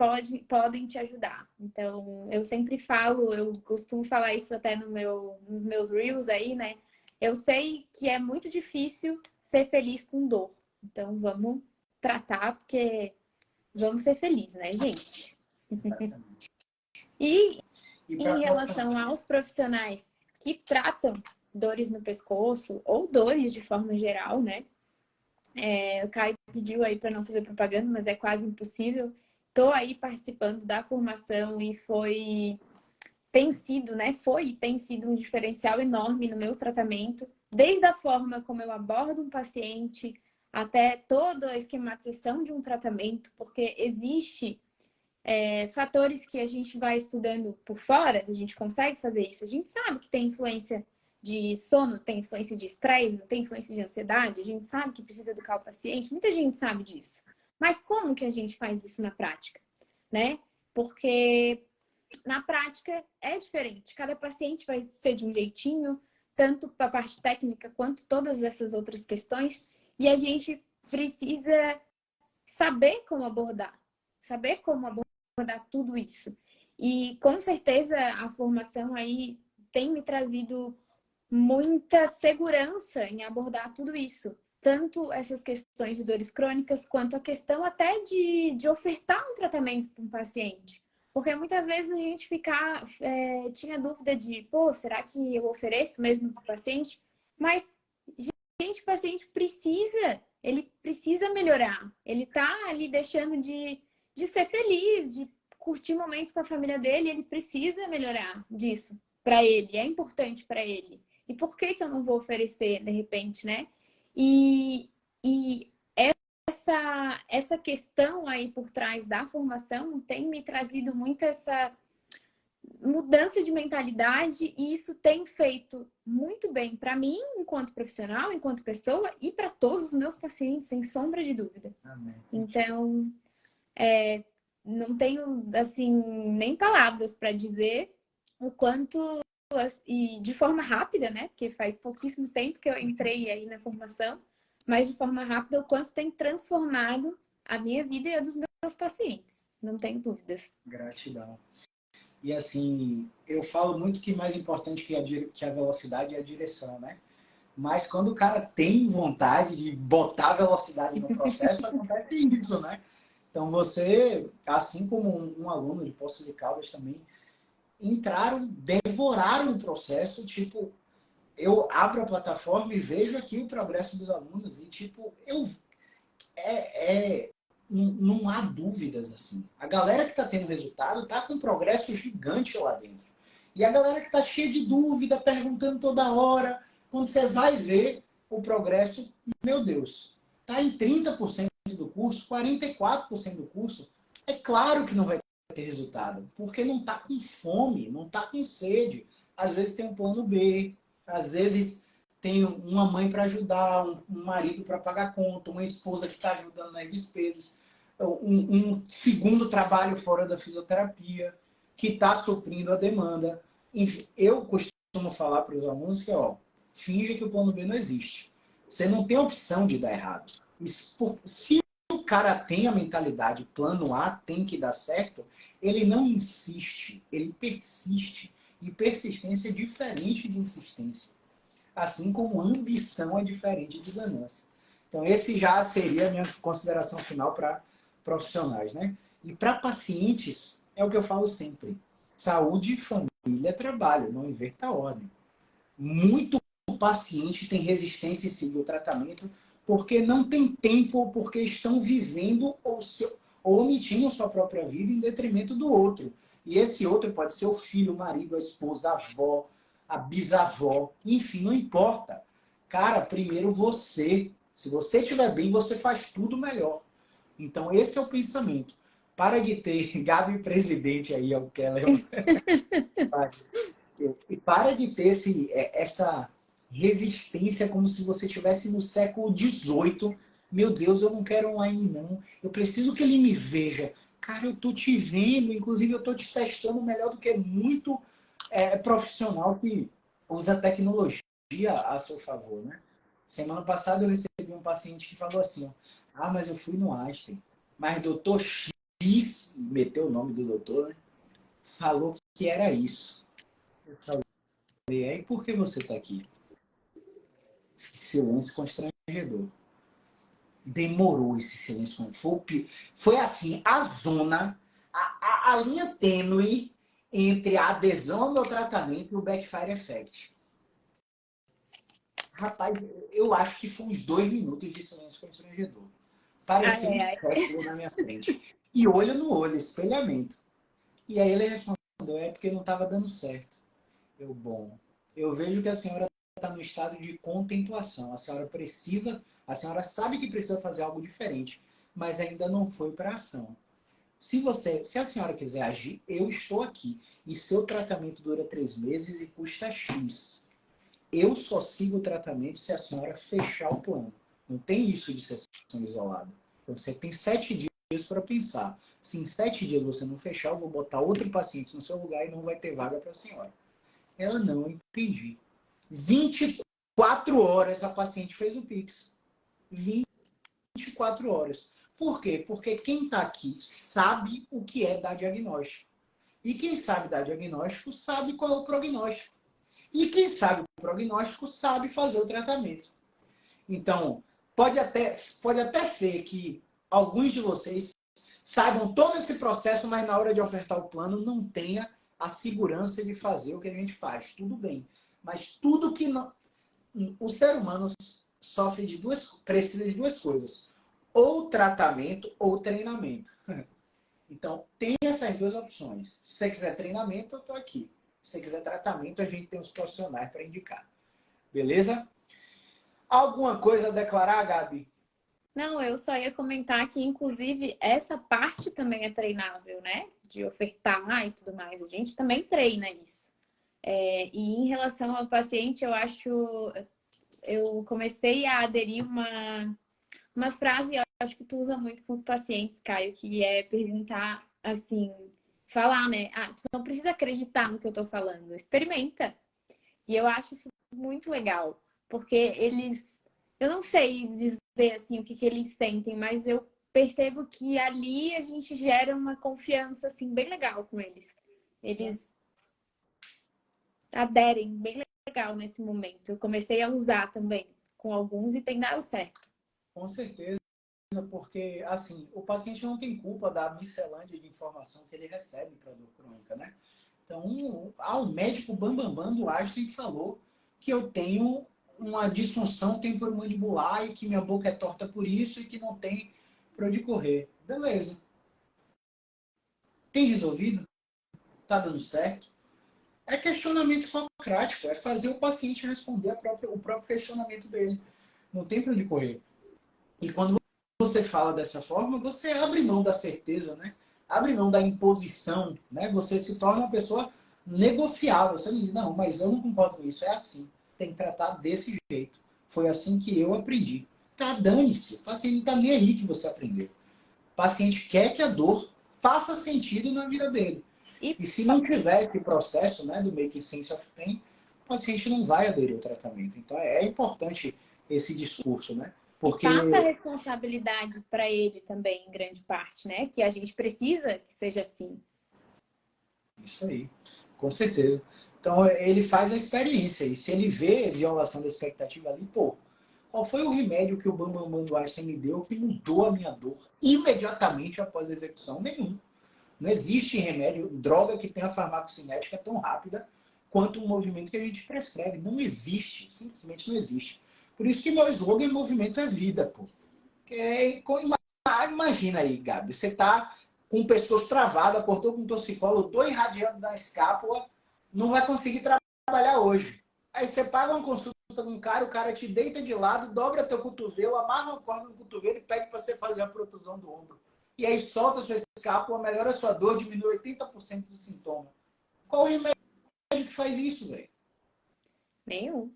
podem te ajudar. Então, eu sempre falo, eu costumo falar isso até nos meus reels aí, né? Eu sei que é muito difícil ser feliz com dor. Então, vamos tratar, porque vamos ser felizes, né, gente? E E em para relação aos profissionais que tratam dores no pescoço ou dores de forma geral, né? O Caio pediu aí para não fazer propaganda, mas é quase impossível. Estou aí participando da formação e tem sido, né? Foi e tem sido um diferencial enorme no meu tratamento, desde a forma como eu abordo um paciente até toda a esquematização de um tratamento, porque existe fatores que a gente vai estudando por fora, a gente consegue fazer isso. A gente sabe que tem influência de sono, tem influência de estresse, tem influência de ansiedade, a gente sabe que precisa educar o paciente, muita gente sabe disso. Mas como que a gente faz isso na prática, né? Porque na prática é diferente. Cada paciente vai ser de um jeitinho, tanto para a parte técnica quanto todas essas outras questões. E a gente precisa saber como abordar tudo isso. E com certeza a formação aí tem me trazido muita segurança em abordar tudo isso. Tanto essas questões de dores crônicas, quanto a questão até de ofertar um tratamento para um paciente. Porque muitas vezes a gente tinha dúvida de, pô, será que eu ofereço mesmo para o paciente? Mas, gente, o paciente ele precisa melhorar. Ele está ali deixando de ser feliz, de curtir momentos com a família dele, ele precisa melhorar disso para ele, é importante para ele. E por que eu não vou oferecer, de repente, né? E essa questão aí por trás da formação tem me trazido muito essa mudança de mentalidade e isso tem feito muito bem para mim, enquanto profissional, enquanto pessoa e para todos os meus pacientes, sem sombra de dúvida. Amém. Então, não tenho, assim, nem palavras para dizer o quanto, e de forma rápida, né? Porque faz pouquíssimo tempo que eu entrei aí na formação, mas de forma rápida o quanto tem transformado a minha vida e a dos meus pacientes. Não tenho dúvidas. Gratidão. E assim, eu falo muito que mais importante que a velocidade é a direção, né? Mas quando o cara tem vontade de botar velocidade no processo, acontece isso, né? Então você, assim como um aluno de Poços de Caldas também, devoraram o processo, tipo, eu abro a plataforma e vejo aqui o progresso dos alunos e, tipo, não há dúvidas, assim. A galera que está tendo resultado está com um progresso gigante lá dentro. E a galera que está cheia de dúvida, perguntando toda hora, quando você vai ver o progresso, meu Deus, está em 30% do curso, 44% do curso, é claro que não vai ter resultado, porque não está com fome, não está com sede. Às vezes tem um plano B, às vezes tem uma mãe para ajudar, um marido para pagar conta, uma esposa que está ajudando nas despesas, um segundo trabalho fora da fisioterapia, que está suprindo a demanda. Enfim, eu costumo falar para os alunos que, finge que o plano B não existe. Você não tem opção de dar errado. Se o cara tem a mentalidade plano A tem que dar certo, ele não insiste, ele persiste. E persistência é diferente de insistência. Assim como ambição é diferente de ganância. Então, esse já seria a minha consideração final para profissionais, né? E para pacientes, é o que eu falo sempre. Saúde, família, trabalho, não inverta a ordem. Muito paciente tem resistência em seguir o tratamento porque não tem tempo ou porque estão vivendo ou omitindo sua própria vida em detrimento do outro. E esse outro pode ser o filho, o marido, a esposa, a avó, a bisavó, enfim, não importa. Cara, primeiro você. Se você estiver bem, você faz tudo melhor. Então, esse é o pensamento. Para de ter Gabi presidente aí, é o Keller. E para de ter essa resistência como se você estivesse no século XVIII. Meu Deus, eu não quero online, não. Eu preciso que ele me veja. Cara, eu tô te vendo, inclusive eu tô te testando melhor do que muito profissional que usa tecnologia a seu favor, né? Semana passada eu recebi um paciente que falou assim, mas eu fui no Einstein, mas doutor X, meteu o nome do doutor, né? Falou que era isso. Eu falei, e por que você está aqui? Silêncio constrangedor. Demorou esse silêncio. Foi assim, a zona, a linha tênue entre a adesão ao meu tratamento e o backfire effect. Rapaz, eu acho que foi uns 2 minutos de silêncio constrangedor. Parecia um século na minha frente. E olho no olho, espelhamento. E aí ele respondeu, é porque não estava dando certo. Eu vejo que a senhora está no estado de contemplação. A senhora sabe que precisa fazer algo diferente, mas ainda não foi para a ação. Se a senhora quiser agir, eu estou aqui. E seu tratamento dura 3 meses e custa X. Eu só sigo o tratamento se a senhora fechar o plano. Não tem isso de sessão isolada. Então, você tem 7 dias para pensar. Se em 7 dias você não fechar, eu vou botar outro paciente no seu lugar e não vai ter vaga para a senhora. Ela não entendi. 24 horas a paciente fez o Pix. 24 horas. Por quê? Porque quem está aqui sabe o que é dar diagnóstico. E quem sabe dar diagnóstico sabe qual é o prognóstico. E quem sabe o prognóstico sabe fazer o tratamento. Então, pode até ser que alguns de vocês saibam todo esse processo, mas na hora de ofertar o plano não tenha a segurança de fazer o que a gente faz. Tudo bem. Mas tudo que não... O ser humano sofre precisa de duas coisas. Ou tratamento ou treinamento. Então, tem essas duas opções. Se você quiser treinamento, eu estou aqui. Se você quiser tratamento, a gente tem os profissionais para indicar. Beleza? Alguma coisa a declarar, Gabi? Não, eu só ia comentar que, inclusive, essa parte também é treinável, né? De ofertar e tudo mais. A gente também treina isso. E em relação ao paciente, eu comecei a aderir umas frases, eu acho que tu usa muito com os pacientes, Caio, que é perguntar, assim, falar, né? Ah, tu não precisa acreditar no que eu tô falando, experimenta. E eu acho isso muito legal, porque eu não sei dizer, assim, o que eles sentem, mas eu percebo que ali a gente gera uma confiança, assim, bem legal com eles. Eles aderem bem legal nesse momento. Eu comecei a usar também com alguns e tem dado certo. Com certeza, porque assim, o paciente não tem culpa da miscelânea de informação que ele recebe para a dor crônica, né? Então, o médico Bambambam do Einstein falou que eu tenho uma disfunção temporomandibular e que minha boca é torta por isso e que não tem para onde correr. Beleza. Tem resolvido? Tá dando certo? É questionamento socrático, é fazer o paciente responder o próprio questionamento dele. Não tem para onde correr. E quando você fala dessa forma, você abre mão da certeza, né? Abre mão da imposição, né? Você se torna uma pessoa negociável. Você não diz, não, mas eu não concordo com isso, é assim. Tem que tratar desse jeito. Foi assim que eu aprendi. Tá, dane-se. O paciente não está nem aí que você aprendeu. O paciente quer que a dor faça sentido na vida dele. E se não tiver esse processo, né, do Making Sense of Pain, o paciente não vai aderir ao tratamento. Então é importante esse discurso, né? Porque... E passa a responsabilidade para ele também, em grande parte, né? Que a gente precisa que seja assim. Isso aí, com certeza. Então ele faz a experiência. E se ele vê violação da expectativa ali, pô, qual foi o remédio que o Bambambam do Einstein me deu que mudou a minha dor imediatamente após a execução? Nenhum. Não existe remédio, droga que tenha farmacocinética tão rápida quanto um movimento que a gente prescreve. Não existe, simplesmente não existe. Por isso que meu slogan é movimento é vida, pô. Imagina aí, Gabi, você tá com o pescoço travado, acordou com um torcicolo, tô irradiando da escápula, não vai conseguir trabalhar hoje. Aí você paga uma consulta com um cara, o cara te deita de lado, dobra teu cotovelo, amarra uma corda no cotovelo e pede para você fazer a protusão do ombro. E aí solta a sua escápula, melhora a sua dor, diminui 80% do sintoma. Qual o remédio que faz isso, velho? Nenhum.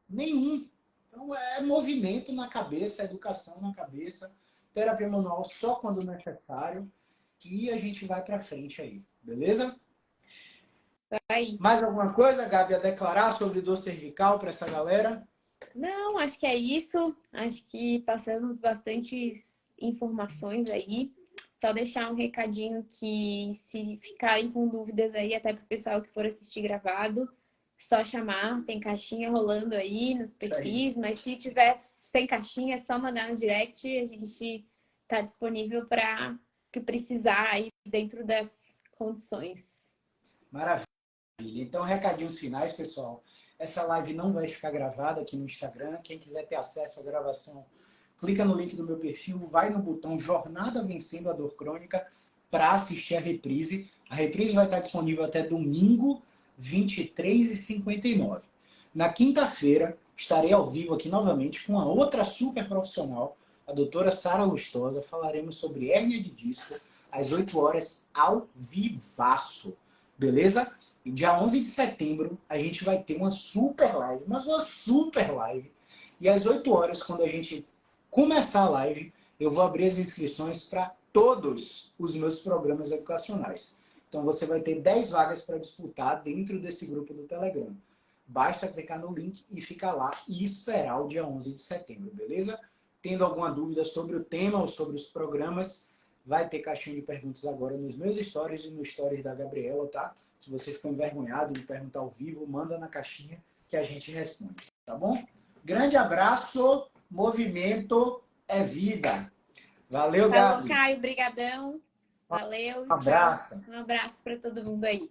Nenhum. Então é movimento na cabeça, educação na cabeça, terapia manual só quando necessário e a gente vai para frente aí, beleza? Aí. Mais alguma coisa, Gabi, a declarar sobre dor cervical para essa galera? Não, acho que é isso. Acho que passamos bastante informações aí. Só deixar um recadinho que se ficarem com dúvidas aí, até para o pessoal que for assistir gravado, só chamar. Tem caixinha rolando aí nos perfis, mas se tiver sem caixinha, é só mandar no direct. A gente está disponível para o que precisar aí dentro das condições. Maravilha. Então, recadinhos finais, pessoal. Essa live não vai ficar gravada aqui no Instagram. Quem quiser ter acesso à gravação, clica no link do meu perfil, vai no botão Jornada Vencendo a Dor Crônica para assistir a reprise. A reprise vai estar disponível até domingo, 23h59. Na quinta-feira, estarei ao vivo aqui novamente com a outra super profissional, a doutora Sara Lustosa. Falaremos sobre hérnia de disco às 8 horas ao vivaço. Beleza? E dia 11 de setembro, a gente vai ter uma super live, mas uma super live. E às 8 horas, quando a gente começar a live, eu vou abrir as inscrições para todos os meus programas educacionais. Então, você vai ter 10 vagas para disputar dentro desse grupo do Telegram. Basta clicar no link e ficar lá e esperar o dia 11 de setembro, beleza? Tendo alguma dúvida sobre o tema ou sobre os programas, vai ter caixinha de perguntas agora nos meus stories e no stories da Gabriela, tá? Se você ficou envergonhado de me perguntar ao vivo, manda na caixinha que a gente responde, tá bom? Grande abraço, movimento é vida. Valeu, Falou, Gabi. Caio, brigadão. Valeu, Um abraço. tchau. Um abraço para todo mundo aí.